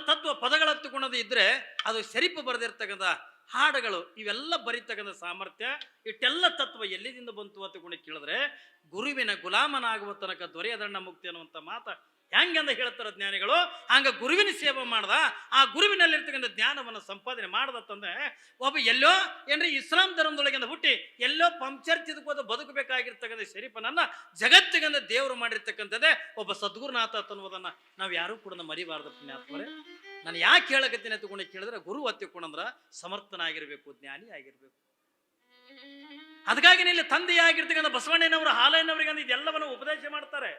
ತತ್ವ ಪದಗಳ ಹತ್ತುಕೊಳ್ಳೋದು ಇದ್ರೆ ಅದು ಶರೀಫ್ ಬರೆದಿರ್ತಕ್ಕಂಥ ಹಾಡುಗಳು ಇವೆಲ್ಲ ಬರೀತಕ್ಕಂಥ ಸಾಮರ್ಥ್ಯ ಇಷ್ಟೆಲ್ಲ ತತ್ವ ಎಲ್ಲಿದಿಂದ ಬಂತು ಅಂತ ಕೇಳಿದ್ರೆ ಗುರುವಿನ ಗುಲಾಮನಾಗುವ ತನಕ ದೊರೆಯದಣ್ಣ ಮುಕ್ತಿ ಅನ್ನುವಂಥ ಮಾತ ಹೆಂಗಂದ ಹೇಳ್ತಾರ ಜ್ಞಾನಿಗಳು. ಹಂಗ ಗುರುವಿನ ಸೇವೆ ಮಾಡ್ದ, ಆ ಗುರುವಿನಲ್ಲಿರ್ತಕ್ಕಂಥ ಜ್ಞಾನವನ್ನು ಸಂಪಾದನೆ ಮಾಡ್ದತ್ತಂದ್ರೆ ಒಬ್ಬ ಎಲ್ಲೋ ಏನ್ರಿ ಇಸ್ಲಾಂ ಧರ್ಮದೊಳಗಿಂದ ಹುಟ್ಟಿ ಎಲ್ಲೋ ಪಂಕ್ಚರ್ ತಿದ್ಕೋದು ಬದುಕಬೇಕಾಗಿರ್ತಕ್ಕಂಥ ಶರೀಫನನ್ನ ಜಗತ್ತಿಗಂದ ದೇವರು ಮಾಡಿರ್ತಕ್ಕಂಥದ್ದೇ ಒಬ್ಬ ಸದ್ಗುರುನಾಥ ಅನ್ನೋದನ್ನ ನಾವು ಯಾರೂ ಕೂಡ ಮರಿಬಾರ್ದು ಪುಣ್ಯಾತ್ಮರೇ. ನಾನು ಯಾಕೆ ಹೇಳಕತ್ತೀನಿ ಅಂತ ಕೇಳಿದ್ರೆ ಗುರು ಹತ್ತಿಕೊಂಡ್ರ ಸಮರ್ಥನಾಗಿರ್ಬೇಕು, ಜ್ಞಾನಿ ಆಗಿರ್ಬೇಕು. ಅದಕ್ಕಾಗಿ ಇಲ್ಲಿ ತಂದೆಯಾಗಿರ್ತಕ್ಕಂಥ ಬಸವಣ್ಣನವರು ಹಾಲಯ್ಯನವರಿಗೆ ಇದೆಲ್ಲವನ್ನು ಉಪದೇಶ ಮಾಡ್ತಾರೆ.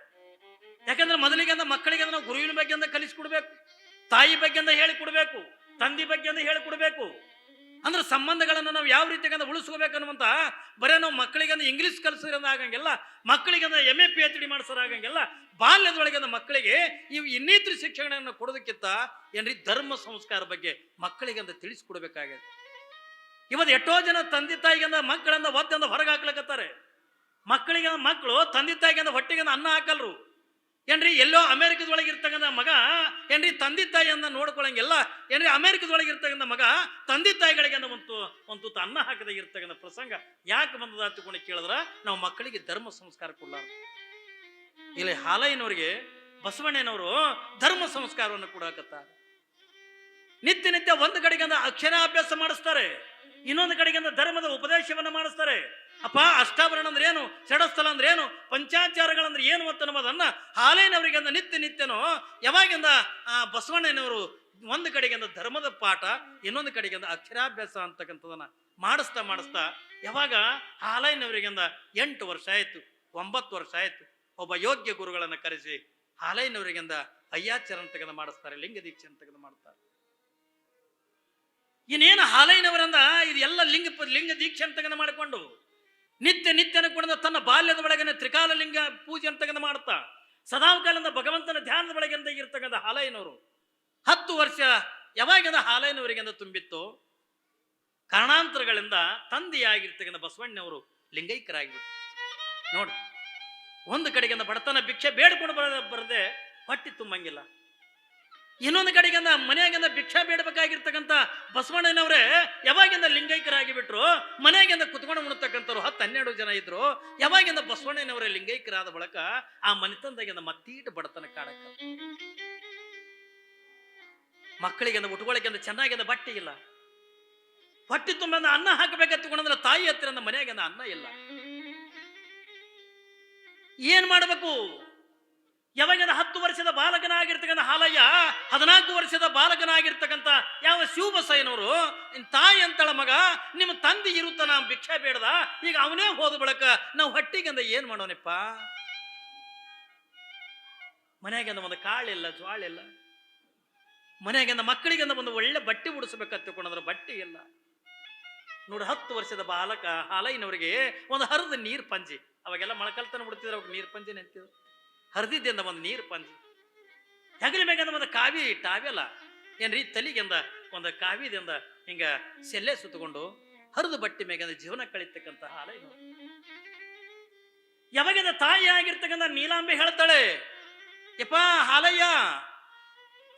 ಯಾಕಂದ್ರೆ ಮೊದಲಿಗೆ ಮಕ್ಕಳಿಗೆ ನಾವು ಗುರುವಿನ ಬಗ್ಗೆ ಅಂತ ಕಲಿಸ್ಕೊಡ್ಬೇಕು, ತಾಯಿ ಬಗ್ಗೆ ಅಂತ ಹೇಳಿಕೊಡ್ಬೇಕು, ತಂದೆ ಬಗ್ಗೆ ಅಂತ ಹೇಳಿಕೊಡ್ಬೇಕು. ಅಂದ್ರೆ ಸಂಬಂಧಗಳನ್ನು ನಾವು ಯಾವ ರೀತಿಯಾಗಿ ಉಳಿಸ್ಕೋಬೇಕನ್ನುವಂತ ಬರೇ ನಾವು ಮಕ್ಕಳಿಗೆ ಇಂಗ್ಲಿಷ್ ಕಲಿಸೋದ್ರಿಂದ ಆಗಂಗಿಲ್ಲ, ಮಕ್ಕಳಿಗೆ MA PhD ಮಾಡಿಸೋರಾಗಂಗಿಲ್ಲ. ಬಾಲ್ಯದೊಳಗೆ ಮಕ್ಕಳಿಗೆ ಇವು ಇನ್ನಿತರ ಶಿಕ್ಷಣವನ್ನು ಕೊಡೋದಕ್ಕಿಂತ ಏನ್ರಿ ಧರ್ಮ ಸಂಸ್ಕಾರ ಬಗ್ಗೆ ಮಕ್ಕಳಿಗೆ ಅಂತ ತಿಳಿಸ್ಕೊಡ್ಬೇಕಾಗಿದೆ. ಇವತ್ತು ಎಷ್ಟೋ ಜನ ತಂದೆ ತಾಯಿಗೆ ಮಕ್ಕಳಂದ ಒತ್ತಂದ ಹೊರಗೆ ಹಾಕ್ಲಕತ್ತಾರೆ. ಮಕ್ಕಳಿಗೆ ಮಕ್ಕಳು ತಂದೆ ತಾಯಿಗೆ ಹೊಟ್ಟೆಗೆ ಅನ್ನ ಹಾಕಲ್ರು. ಏನ್ರಿ ಎಲ್ಲೋ ಅಮೆರಿಕದೊಳಗೆ ಇರ್ತಕ್ಕಂಥ ಮಗ ಏನ್ರಿ ತಂದೆ ತಾಯಿಯನ್ನ ನೋಡ್ಕೊಳಂಗಿಲ್ಲ. ಏನ್ರಿ ಅಮೆರಿಕದೊಳಗೆ ಇರ್ತಕ್ಕಂಥ ಮಗ ತಂದೆ ತಾಯಿಗಳಿಗೆ ಒಂದು ತುತ್ತು ಅನ್ನ ಹಾಕದೇ ಇರ್ತಕ್ಕಂಥ ಪ್ರಸಂಗ ಯಾಕೆ ಬಂದದ ಅಂತ ಕೇಳಿದ್ರ ನಾವು ಮಕ್ಕಳಿಗೆ ಧರ್ಮ ಸಂಸ್ಕಾರ ಕೊಡಲಾರ. ಇಲ್ಲಿ ಹಾಲಯ್ಯನವರಿಗೆ ಬಸವಣ್ಣನವರು ಧರ್ಮ ಸಂಸ್ಕಾರವನ್ನು ಕೊಡಾಕತ್ತಾರೆ. ನಿತ್ಯ ಒಂದು ಕಡೆಗೆ ಅಕ್ಷರಾಭ್ಯಾಸ ಮಾಡಿಸ್ತಾರೆ, ಇನ್ನೊಂದು ಕಡೆಗೆ ಧರ್ಮದ ಉಪದೇಶವನ್ನ ಮಾಡಿಸ್ತಾರೆ. ಅಪ್ಪ ಅಷ್ಟಾಭರಣ ಅಂದ್ರೆ ಏನು, ಷಡಸ್ಥಲ ಅಂದ್ರೆ ಏನು, ಪಂಚಾಚಾರಗಳಂದ್ರೆ ಏನು ಅನ್ನೋದನ್ನ ಹಾಲಯ್ಯನವರಿಗೆ ನಿತ್ಯನೋ ಯಾವಾಗಿಂದ ಬಸವಣ್ಣನವರು ಒಂದು ಕಡೆಗೆ ಧರ್ಮದ ಪಾಠ, ಇನ್ನೊಂದು ಕಡೆಗೆ ಅಕ್ಷರಾಭ್ಯಾಸ ಅಂತಕ್ಕಂಥದನ್ನ ಮಾಡಿಸ್ತಾ ಯಾವಾಗ ಹಾಲಯ್ಯನವರಿಗೆ 8 ವರ್ಷ ಆಯ್ತು, 9 ವರ್ಷ ಆಯ್ತು, ಒಬ್ಬ ಯೋಗ್ಯ ಗುರುಗಳನ್ನ ಕರೆಸಿ ಹಾಲಯ್ಯನವರಿಗೆ ಅಯ್ಯಾಚರಣ ತೆಗೆದು ಮಾಡಿಸ್ತಾರೆ, ಲಿಂಗ ದೀಕ್ಷೆ ತೆಗೆದು ಮಾಡ್ತಾರೆ. ಇನ್ನೇನು ಹಾಲಯ್ಯನವರಿಂದ ಇದೆಲ್ಲ ಲಿಂಗ ದೀಕ್ಷೆ ತೆಗೆದು ಮಾಡಿಕೊಂಡು ನಿತ್ಯನ ಕೂಡ ತನ್ನ ಬಾಲ್ಯದ ಒಳಗನೆ ತ್ರಿಕಾಲ ಲಿಂಗ ಪೂಜೆ ತೆಗೆದು ಮಾಡ್ತಾ ಸದಾಕಾಲದ ಭಗವಂತನ ಧ್ಯಾನದ ಒಳಗಿಂದ ಇರ್ತಕ್ಕಂಥ ಹಾಲಯ್ಯನವರು 10 ವರ್ಷ ಯಾವಾಗಿಂದ ಹಾಲಯ್ಯನವರಿಗಿಂದ ತುಂಬಿತ್ತು. ಕಾರಣಾಂತರಗಳಿಂದ ತಂದೆಯಾಗಿರ್ತಕ್ಕಂಥ ಬಸವಣ್ಣನವರು ಲಿಂಗೈಕ್ಯರಾಗಿಬಿಟ್ಟು ನೋಡಿ, ಒಂದು ಕಡೆಗೆ ಬಡತನ ಭಿಕ್ಷೆ ಬೇಡ್ಕೊಂಡು ಬರದೆ ಹೊಟ್ಟಿ ತುಂಬಂಗಿಲ್ಲ, ಇನ್ನೊಂದು ಕಡೆಗೆ ಮನೆಯಾಗಿಂದ ಭಿಕ್ಷಾ ಬೇಡಬೇಕಾಗಿರ್ತಕ್ಕಂಥ ಬಸವಣ್ಣನವರೇ ಯಾವಾಗಿಂದ ಲಿಂಗೈಕ್ಯರಾಗಿ ಬಿಟ್ರು. ಮನೆಯಾಗಿಂದ ಕುತ್ಕೊಂಡು ಉಣ್ತಕ್ಕಂಥವ್ರು 10-12 ಜನ ಇದ್ರು. ಯಾವಾಗಿಂದ ಬಸವಣ್ಣನವರೇ ಲಿಂಗೈಕ್ಯರಾದ ಬಳಕ ಆ ಮನೆತನದಾಗಿಂದ ಮತ್ತೀಟ ಬಡತನ ಕಾಡಕ್ಕ, ಮಕ್ಕಳಿಗೆ ಉಟ್ಕೊಳ್ಳಿಕ್ಕೆ ಚೆನ್ನಾಗಿಂದ ಬಟ್ಟೆ ಇಲ್ಲ, ಹೊಟ್ಟಿ ತುಂಬ ಅನ್ನ ಹಾಕಬೇಕಂತಕೊಂಡ್ರೆ ತಾಯಿ ಹತ್ತಿರ ಮನೆಯಾಗ ಅನ್ನ ಇಲ್ಲ. ಏನ್ ಮಾಡಬೇಕು? ಯಾವಾಗ 10 ವರ್ಷದ ಬಾಲಕನಾಗಿರ್ತಕ್ಕಂಥ ಹಾಲಯ್ಯ 14 ವರ್ಷದ ಬಾಲಕನಾಗಿರ್ತಕ್ಕಂಥ ಯಾವ ಶಿವಬಸಯ್ಯನವರು ತಾಯಿ ಅಂತಳ ಮಗ ನಿಮ್ಮ ತಂದೆ ಇರುತ್ತ ನಾವು ಭಿಕ್ಷೆ ಬೇಡದ, ಈಗ ಅವನೇ ಹೋದ ಬಳಕ ನಾವು ಹೊಟ್ಟಿಗೆಂದ ಏನ್ ಮಾಡೋನಪ್ಪ? ಮನೆಯಾಗಿಂದ ಒಂದು ಕಾಳಿಲ್ಲ, ಜ್ವಾಳಿಲ್ಲ, ಮನೆಯಾಗಿಂದ ಮಕ್ಕಳಿಗೆಂದ ಒಂದು ಒಳ್ಳೆ ಬಟ್ಟೆ ಉಡಿಸ್ಬೇಕಂತಕೊಂಡ್ರೆ ಬಟ್ಟೆ ಇಲ್ಲ. ನೋಡಿ 10 ವರ್ಷದ ಬಾಲಕ ಹಾಲಯ್ಯನವರಿಗೆ ಒಂದು ಹರಿದ ನೀರು ಪಂಜಿ, ಅವಾಗೆಲ್ಲ ಮೊಳಕಲ್ತನ ಬಿಡ್ತಿದ್ರು, ಅವಾಗ ನೀರು ಪಂಜಿ ನಿಂತಿದ್ರು, ಹರಿದಿದ್ದಿಂದ ಒಂದು ನೀರು ಪಂಜಿ, ಹೆಗಲ ಮೇಗಂದ ಒಂದು ಕಾವಿ ಟಾವೆಲ್ಲ ಏನ್ರಿ ತಲಿಗೆಂದ ಒಂದು ಕಾವಿದಿಂದ ಹಿಂಗ ಸೆಲ್ಲೆ ಸುತ್ತಕೊಂಡು ಹರಿದು ಬಟ್ಟೆ ಮೇಗಂದ ಜೀವನ ಕಳಿತಕ್ಕಂಥ ಹಾಲಯ್ಯನವರು. ಯಾವಾಗಿಂದ ತಾಯಿ ಆಗಿರ್ತಕ್ಕಂಥ ನೀಲಾಂಬೆ ಹೇಳ್ತಾಳೆ, ಯಪ್ಪ ಹಾಲಯ್ಯ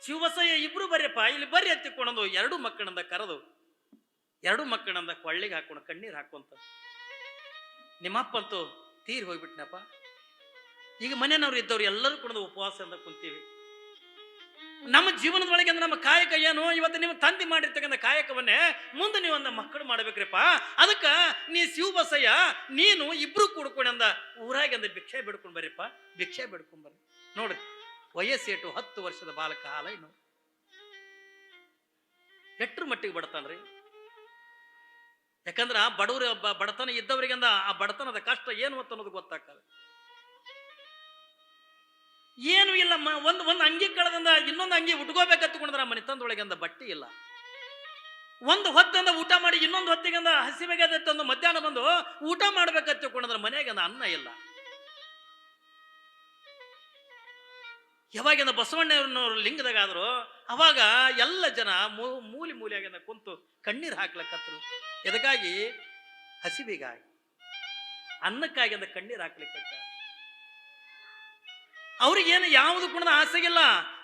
ಶಿವಬಸಯ್ಯ ಇಬ್ರು ಬರ್ಯಪ್ಪ ಇಲ್ಲಿ ಬರ್ರಿ ಹತ್ತಿಕೊಂಡು 2 ಮಕ್ಕಳಂದ ಕರೆದು 2 ಮಕ್ಕಳಂದ ಕೊಳ್ಳಿಗೆ ಹಾಕೊಂಡು ಕಣ್ಣೀರು ಹಾಕುವಂತ, ನಿಮ್ಮಪ್ಪಂತೂ ತೀರಿ ಹೋಗ್ಬಿಟ್ನಪ್ಪ, ಈಗ ಮನೆಯವ್ರು ಇದ್ದವ್ರು ಎಲ್ಲರೂ ಕೂಡ ಉಪವಾಸದಿಂದ ಕುಂತೀವಿ, ನಮ್ಮ ಜೀವನದೊಳಗೆ ಅಂದ್ರೆ ನಮ್ಮ ಕಾಯಕ ಏನು, ಇವತ್ತು ನೀವು ತಂದೆ ಮಾಡಿರ್ತಕ್ಕಂಥ ಕಾಯಕವನ್ನೇ ಮುಂದೆ ನೀವು ಅಂದ ಮಕ್ಕಳು ಮಾಡ್ಬೇಕ್ರಿಪ್ಪ, ಅದಕ್ಕ ನೀ ಶಿವಬಸಯ್ಯ ನೀನು ಇಬ್ರು ಕೂಡ್ಕೊಂಡ ಊರಾಗೆ ಅಂದ ಭಿಕ್ಷೆ ಬೇಡ್ಕೊಂಡ್ ಬರ್ರಿಪ್ಪ, ಭಿಕ್ಷೆ ಬೇಡ್ಕೊಂಡ್ ಬರ್ರಿ. ನೋಡ್ರಿ ವಯಸ್ಸೇಟು 10 ವರ್ಷದ ಬಾಲಕ ಹಾಲಯ್ಯನು ಎಟ್ರ ಮಟ್ಟಿಗೆ ಬಡತಾನ್ರಿ. ಯಾಕಂದ್ರ ಬಡವ್ರ ಬಡತನ ಇದ್ದವರಿಗಂದ ಆ ಬಡತನದ ಕಷ್ಟ ಏನು ಅನ್ನೋದು ಗೊತ್ತಾಗ್ತದೆ. ಏನು ಇಲ್ಲ, ಒಂದು ಅಂಗಿ ಕಳೆದಿಂದ ಇನ್ನೊಂದು ಅಂಗಿ ಉಟ್ಕೋಬೇಕಂತಕೊಂಡ್ರ ಮನೆತನದೊಳಗಂದ ಬಟ್ಟೆ ಇಲ್ಲ, ಒಂದು ಹೊತ್ತಂದ ಊಟ ಮಾಡಿ ಇನ್ನೊಂದು ಹೊತ್ತಿಗಂದ ಹಸಿವೆಗೆ ತಂದು ಮಧ್ಯಾಹ್ನ ಬಂದು ಊಟ ಮಾಡ್ಬೇಕಂತಕೊಂಡ್ರ ಮನೆಯಾಗಂದ ಅನ್ನ ಇಲ್ಲ. ಯಾವಾಗಿಂದ ಬಸವಣ್ಣನವರು ಲಿಂಗದಾಗಾದ್ರು ಅವಾಗ ಎಲ್ಲ ಜನ ಮೂಲಿಯಾಗಿಂದ ಕುಂತು ಕಣ್ಣೀರು ಹಾಕ್ಲಕ್ಕತ್ರು. ಎದಕ್ಕಾಗಿ? ಹಸಿವಿಗಾಗಿ, ಅನ್ನಕ್ಕಾಗಿ ಅಂದ ಕಣ್ಣೀರು ಹಾಕ್ಲಿಕ್ಕೆ. ಅವ್ರಿಗೇನು ಯಾವುದು ಕೂಡ ಆಸೆಗಿಲ್ಲ.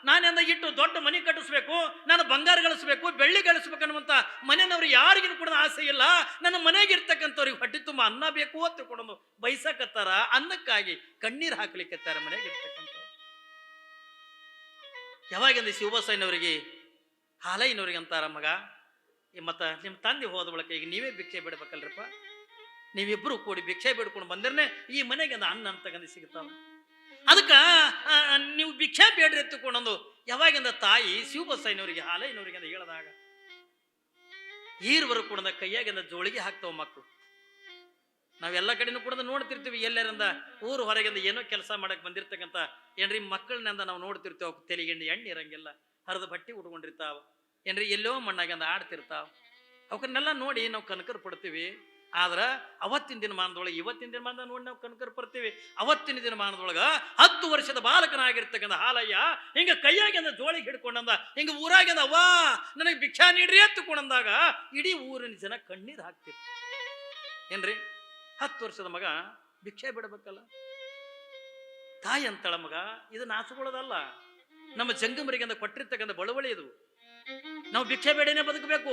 ನಾನೆಂದ ಇಟ್ಟು ದೊಡ್ಡ ಮನೆ ಕಟ್ಟಿಸ್ಬೇಕು, ನಾನು ಬಂಗಾರ ಗಳಿಸ್ಬೇಕು, ಬೆಳ್ಳಿ ಗಳಿಸ್ಬೇಕು ಅನ್ನುವಂಥ ಮನೆಯವ್ರು ಯಾರಿಗೂ ಕೂಡ ಆಸೆ ಇಲ್ಲ. ನನ್ನ ಮನೆಗೆ ಇರ್ತಕ್ಕಂಥವ್ರಿಗೆ ಹೊಟ್ಟೆ ತುಂಬ ಅನ್ನ ಬೇಕು ಅಂತ ತಿಳ್ಕೊಂಡು ಬಯಸಕತ್ತಾರ. ಅನ್ನಕ್ಕಾಗಿ ಕಣ್ಣೀರು ಹಾಕ್ಲಿಕ್ಕತ್ತಾರ ಮನೆಗೆ ಇರ್ತಕ್ಕಂಥ. ಯಾವಾಗಿಂದ ಶಿವಬಸಯ್ಯನವರಿಗೆ ಹಾಲಯ್ಯನವ್ರಿಗೆ ಅಂತಾರ, ಮಗ ಮತ್ತ ನಿಮ್ಮ ತಂದೆ ಹೋದ ಬಳಕ ಈಗ ನೀವೇ ಭಿಕ್ಷೆ ಬಿಡ್ಬೇಕಲ್ರಿಪ್ಪ, ನೀವಿಬ್ರು ಕೂಡಿ ಭಿಕ್ಷೆ ಬಿಡ್ಕೊಂಡು ಬಂದ್ರೆ ಈ ಮನೆಗೆ ಒಂದು ಅನ್ನ ಅಂತಕ್ಕಂಥ ಸಿಗ್ತಾವ. ಅದಕ್ಕ ನೀವು ಭಿಕ್ಷೆ ಬೇಡ್ರಿ ಎತ್ತುಕೊಂಡೊಂದು ಯಾವಾಗಿಂದ ತಾಯಿ ಶಿವಬಸಯ್ಯನವರಿಗೆ ಹಾಲಯ್ಯನವರಿಗೆ ಅಂತ ಹೇಳಿದಾಗ ಈರ್ವರು ಕೂಡ ಕೈಯಾಗಿಂದ ಜೋಳಿಗೆ ಹಾಕ್ತಾವ ಮಕ್ಕಳು. ನಾವೆಲ್ಲ ಕಡೆನೂ ಕೂಡ ನೋಡ್ತಿರ್ತೀವಿ, ಎಲ್ಲರಿಂದ ಊರು ಹೊರಗಿಂದ ಏನೋ ಕೆಲಸ ಮಾಡಕ್ ಬಂದಿರ್ತಕ್ಕಂಥ ಏನ್ರಿ ಮಕ್ಕಳನ್ನಿಂದ ನಾವು ನೋಡ್ತಿರ್ತೀವಿ. ಅವ್ಕೆ ತೆಲಿಗೆಂಡು ಎಣ್ಣೆ ಇರಂಗಿಲ್ಲ, ಹರಿದ ಬಟ್ಟೆ ಉಟ್ಕೊಂಡಿರ್ತಾವ, ಏನ್ರಿ ಎಲ್ಲೋ ಮಣ್ಣಾಗಿಂದ ಆಡ್ತಿರ್ತಾವ. ಅವಕ್ಕನ್ನೆಲ್ಲ ನೋಡಿ ನಾವು ಕನಕರ್ ಪಡ್ತೀವಿ. ಆದ್ರ ಅವತ್ತಿನ ದಿನಮಾನದೊಳಗೆ ಇವತ್ತಿನ ದಿನಮಾನದ ನೋಡಿ ನಾವು ಕನಕರ್ ಪಡ್ತೀವಿ. ಅವತ್ತಿನ ದಿನಮಾನದೊಳಗ 10 ವರ್ಷದ ಬಾಲಕನಾಗಿರ್ತಕ್ಕಂಥ ಹಾಲಯ್ಯ ಹಿಂಗ ಕೈಯಾಗಿಂದ ಜೋಳಿಗೆ ಹಿಡ್ಕೊಂಡಂದ, ಹಿಂಗ ಊರಾಗಿಂದ ಅವ್ವಾ ನನಗೆ ಭಿಕ್ಷಾ ನೀಡ್ರಿ ಎತ್ತುಕೊಂಡಂದಾಗ ಇಡೀ ಊರಿನ ಜನ ಕಣ್ಣೀರು ಹಾಕ್ತಿರ್. ಏನ್ರಿ 10 ವರ್ಷದ ಮಗ ಭಿಕ್ಷೆ ಬಿಡಬೇಕಲ್ಲ. ತಾಯಿ ಅಂತಳ, ಮಗ ಇದು ನಾಸುಕೊಳ್ಳೋದಲ್ಲ, ನಮ್ಮ ಜಂಗಮರಿಗಿಂದ ಕೊಟ್ಟಿರ್ತಕ್ಕಂಥ ಬಳುವಳಿ ಇದು. ನಾವು ಭಿಕ್ಷೆ ಬೇಡನೆ ಬದುಕಬೇಕು.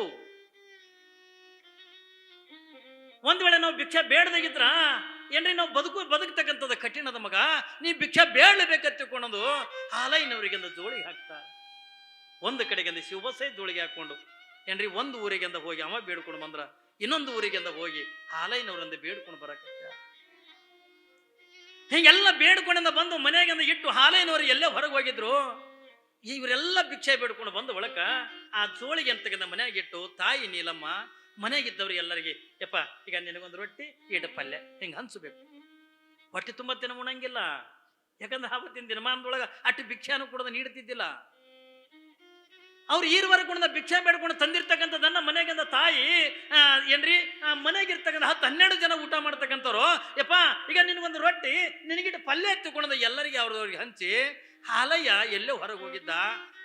ಒಂದ್ ವೇಳೆ ನಾವು ಭಿಕ್ಷೆ ಬೇಡದಾಗಿದ್ರ ಏನ್ರಿ ನಾವು ಬದುಕ್ತಕ್ಕಂಥದ್ದು ಕಠಿಣದ ಮಗ. ನೀ ಭಿಕ್ಷೆ ಬೇಡಲೇಬೇಕಂತ ತಿಳ್ಕೊಂಡದು ಹಾಲಯ್ಯನವರಿಗಿಂದ ಜೋಳಿಗೆ ಹಾಕ್ತಾ. ಒಂದು ಕಡೆಗಿಂದ ಶಿವಬಸಯ್ಯ ಜೋಳಿಗೆ ಹಾಕೊಂಡು ಏನ್ರಿ ಒಂದು ಊರಿಗಿಂದ ಹೋಗಿ ಅವ ಬೇಡ್ಕೊಂಡು ಬಂದ್ರ, ಇನ್ನೊಂದು ಊರಿಗಿಂದ ಹೋಗಿ ಹಾಲಯ್ಯನವರಿಂದ ಬೇಡ್ಕೊಂಡು ಬರಕತ್ತ. ಹಿಂಗೆಲ್ಲ ಬೇಡ್ಕೊಂಡಿಂದ ಬಂದು ಮನೆಯಾಗಿಂದ ಇಟ್ಟು ಹಾಲಯ್ಯನವರು ಎಲ್ಲೇ ಹೊರಗೆ ಹೋಗಿದ್ರು. ಇವರೆಲ್ಲ ಭಿಕ್ಷೆ ಬೇಡ್ಕೊಂಡು ಬಂದ ಒಳಕ ಆ ಜೋಳಿಗೆ ಅಂತಕ್ಕಂಥ ಮನೆಯಾಗ ಇಟ್ಟು ತಾಯಿ ನೀಲಮ್ಮ ಮನೆಯಾಗಿದ್ದವ್ರಿಗೆ ಎಲ್ಲರಿಗೆ, ಯಪ್ಪ ಈಗ ನಿನಗೊಂದು ರೊಟ್ಟಿ ಈಟ ಪಲ್ಯ ಹಿಂಗೆ ಹಂಚಬೇಕು. ಹೊಟ್ಟೆ ತುಂಬ ತಿನ್ನ ಉಣಂಗಿಲ್ಲ. ಯಾಕಂದ್ರೆ ಆವತ್ತಿನ ದಿನಮಾನದೊಳಗೆ ಅಟ್ಟು ಭಿಕ್ಷಾನು ಕೂಡ ನೀಡ್ತಿದ್ದಿಲ್ಲ. ಅವ್ರು ಈರ್ವರೆಗೂ ಕೂಡ ಭಿಕ್ಷೆ ಬೇಡ್ಕೊಂಡು ತಂದಿರ್ತಕ್ಕಂಥದ್ದನ್ನ ಮನೆಗಿಂದ ತಾಯಿ ಏನ್ರಿ ಮನೆಗಿರ್ತಕ್ಕಂಥ 10-12 ಜನ ಊಟ ಮಾಡ್ತಕ್ಕಂಥವ್ರು, ಯಪ್ಪ ಈಗ ನಿನಗೊಂದು ರೊಟ್ಟಿ ನಿನಗಿಟ್ಟು ಪಲ್ಯ ಎತ್ತುಕೊಂಡ ಎಲ್ಲರಿಗೆ ಅವ್ರವ್ರಿಗೆ ಹಂಚಿ. ಹಾಲಯ್ಯ ಎಲ್ಲೋ ಹೊರಗೆ ಹೋಗಿದ್ದ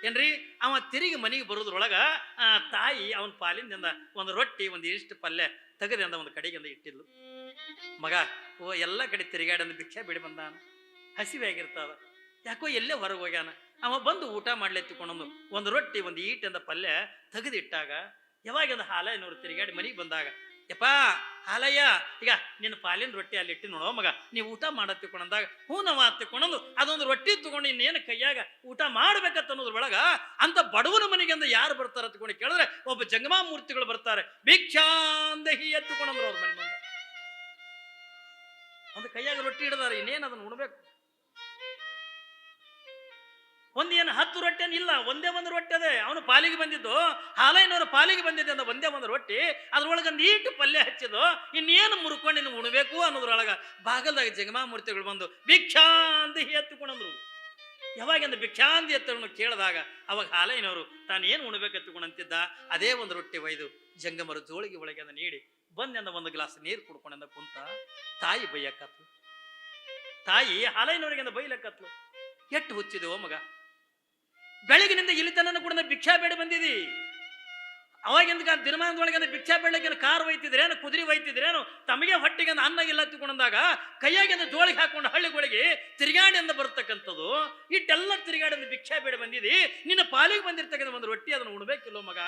ಏನ್ರಿ, ಅವ ತಿರುಗಿ ಮನೆಗೆ ಬರೋದ್ರೊಳಗ ತಾಯಿ ಅವನ ಪಾಲಿಂದಿಂದ ಒಂದು ರೊಟ್ಟಿ ಒಂದು ಇಷ್ಟು ಪಲ್ಯ ತೆಗೆದಿಂದ ಒಂದು ಕಡೆಗಿಂದ ಇಟ್ಟಿದ್ಲು. ಮಗ ಓ ಎಲ್ಲ ಕಡೆ ತಿರುಗಾಡಂದು ಭಿಕ್ಷೆ ಬಿಡಿ ಬಂದಾನ, ಹಸಿವೆ ಆಗಿರ್ತದ, ಯಾಕೋ ಎಲ್ಲೇ ಹೊರಗೆ ಹೋಗ್ಯಾನ. ಅವ ಬಂದು ಊಟ ಮಾಡ್ಲೆತ್ತಿಕೊಂಡೊಂದು ಒಂದು ರೊಟ್ಟಿ ಒಂದು ಈಟಿಂದ ಪಲ್ಯ ತೆಗೆದಿಟ್ಟಾಗ ಯಾವಾಗಿಂದ ಹಾಲಯ್ಯನವ್ರು ತಿರುಗಾಡಿ ಮನೆಗೆ ಬಂದಾಗ, ಯಪ್ಪ ಹಾಲಯ್ಯ ಈಗ ನಿನ್ನ ಪಾಲಿನ ರೊಟ್ಟಿ ಅಲ್ಲಿ ಇಟ್ಟು ನೋಡೋ ಮಗ, ನೀವು ಊಟ ಮಾಡತ್ತಿಕೊಂಡಂದಾಗ ಹೂ ನಾವು ತಿಕ್ಕೊಂಡೊಂದು ಅದೊಂದು ರೊಟ್ಟಿ ತಗೊಂಡು ಇನ್ನೇನು ಕೈಯಾಗ ಊಟ ಮಾಡ್ಬೇಕಂತ ಅನ್ನೋದ್ರೊಳಗ ಅಂತ ಬಡವನ ಮನೆಗಿಂದ ಯಾರು ಬರ್ತಾರ ತಗೊಂಡು ಕೇಳಿದ್ರೆ ಒಬ್ಬ ಜಂಗಮಾ ಮೂರ್ತಿಗಳು ಬರ್ತಾರೆ. ಭಿಕ್ಷಾಂದಹಿ ಎತ್ತುಕೊಂಡಂದ್ರು ಅವ್ರ ಮನೆ ಮುಂದೆ ಒಂದು ಕೈಯಾಗ ರೊಟ್ಟಿ ಹಿಡಿದಾರೆ, ಇನ್ನೇನು ಅದನ್ನು ಉಣ್ಬೇಕು. ಒಂದೇನು 10 ರೊಟ್ಟಿ ಇಲ್ಲ, ಒಂದೇ ಒಂದು ರೊಟ್ಟಿ ಅದೇ ಅವನು ಪಾಲಿಗೆ ಬಂದಿದ್ದು, ಹಾಲಯ್ಯನವರ ಪಾಲಿಗೆ ಬಂದಿದ್ದೆ ಅಂದ ಒಂದೇ ಒಂದು ರೊಟ್ಟಿ. ಅದ್ರೊಳಗೊಂದು ಈಟು ಪಲ್ಯ ಹಚ್ಚಿದ್ದು, ಇನ್ನೇನು ಮುರ್ಕೊಂಡು ಇನ್ನು ಉಣ್ಬೇಕು ಅನ್ನೋದ್ರೊಳಗ ಬಾಗಲ್ದಾಗ ಜಂಗಮಾ ಮೂರ್ತಿಗಳು ಬಂದು ಭಿಕ್ಷಾಂದಿ ಎತ್ತುಕೊಂಡಂದ್ರು. ಯಾವಾಗಿಂದ ಭಿಕ್ಷಾಂದಿ ಎತ್ತನ್ನು ಕೇಳಿದಾಗ ಅವಾಗ ಹಾಲಯ್ಯನವರು ತಾನೇನು ಉಣ್ಬೇಕೆತ್ತುಕೊಂಡಂತಿದ್ದ ಅದೇ ಒಂದು ರೊಟ್ಟಿ ಒಯ್ದು ಜಂಗಮರು ಜೋಳಿಗೆ ಒಳಗೆ ಅಂದ ನೀಡಿ ಬಂದೆಂದ ಒಂದು ಗ್ಲಾಸ್ ನೀರು ಕುಡ್ಕೊಂಡ ಕುಂತ ತಾಯಿ ಬೈಯಕತ್ಲು. ತಾಯಿ ಹಾಲಯ್ಯನವರಿಗಿಂದ ಬೈಲಕತ್ಲು. ಎಷ್ಟು ಹುಚ್ಚಿದೆವೋ ಮಗ, ಬೆಳಗಿನಿಂದ ಇಲ್ಲಿ ತನಕ ಕೂಡ ಭಿಕ್ಷಾ ಬೇಡ ಬಂದಿದಿ. ಅವಾಗಿಂದ ದಿನಮಾನದೊಳಗೆ ಭಿಕ್ಷಾ ಬೇಡಕ್ಕೆ ಕಾರ್ ಒಯ್ತಿದ್ರೇನು, ಕುದುರೆ ಒಯ್ತಿದ್ರೇನು, ತಮಗೆ ಹೊಟ್ಟಿಗೆ ಅನ್ನ ಇಲ್ಲ ತಿಳ್ಕೊಂಡಾಗ ಕೈಯಾಗಿಂದ ಜೋಳಿಗೆ ಹಾಕೊಂಡು ಹಳ್ಳಿಗಳಿಗೆ ತಿರುಗಾಡಿಂದ ಬರ್ತಕ್ಕಂಥದ್ದು. ಇಟ್ಟೆಲ್ಲ ತಿರುಗಾಡಿಂದ ಭಿಕ್ಷಾ ಬೇಡ ಬಂದಿದಿ, ನಿನ್ನ ಪಾಲಿಗೆ ಬಂದಿರ್ತಕ್ಕಂಥ ಒಂದು ರೊಟ್ಟಿ ಅದನ್ನು ಉಣ್ಬೇಕಿಲ್ಲೋ ಮಗ,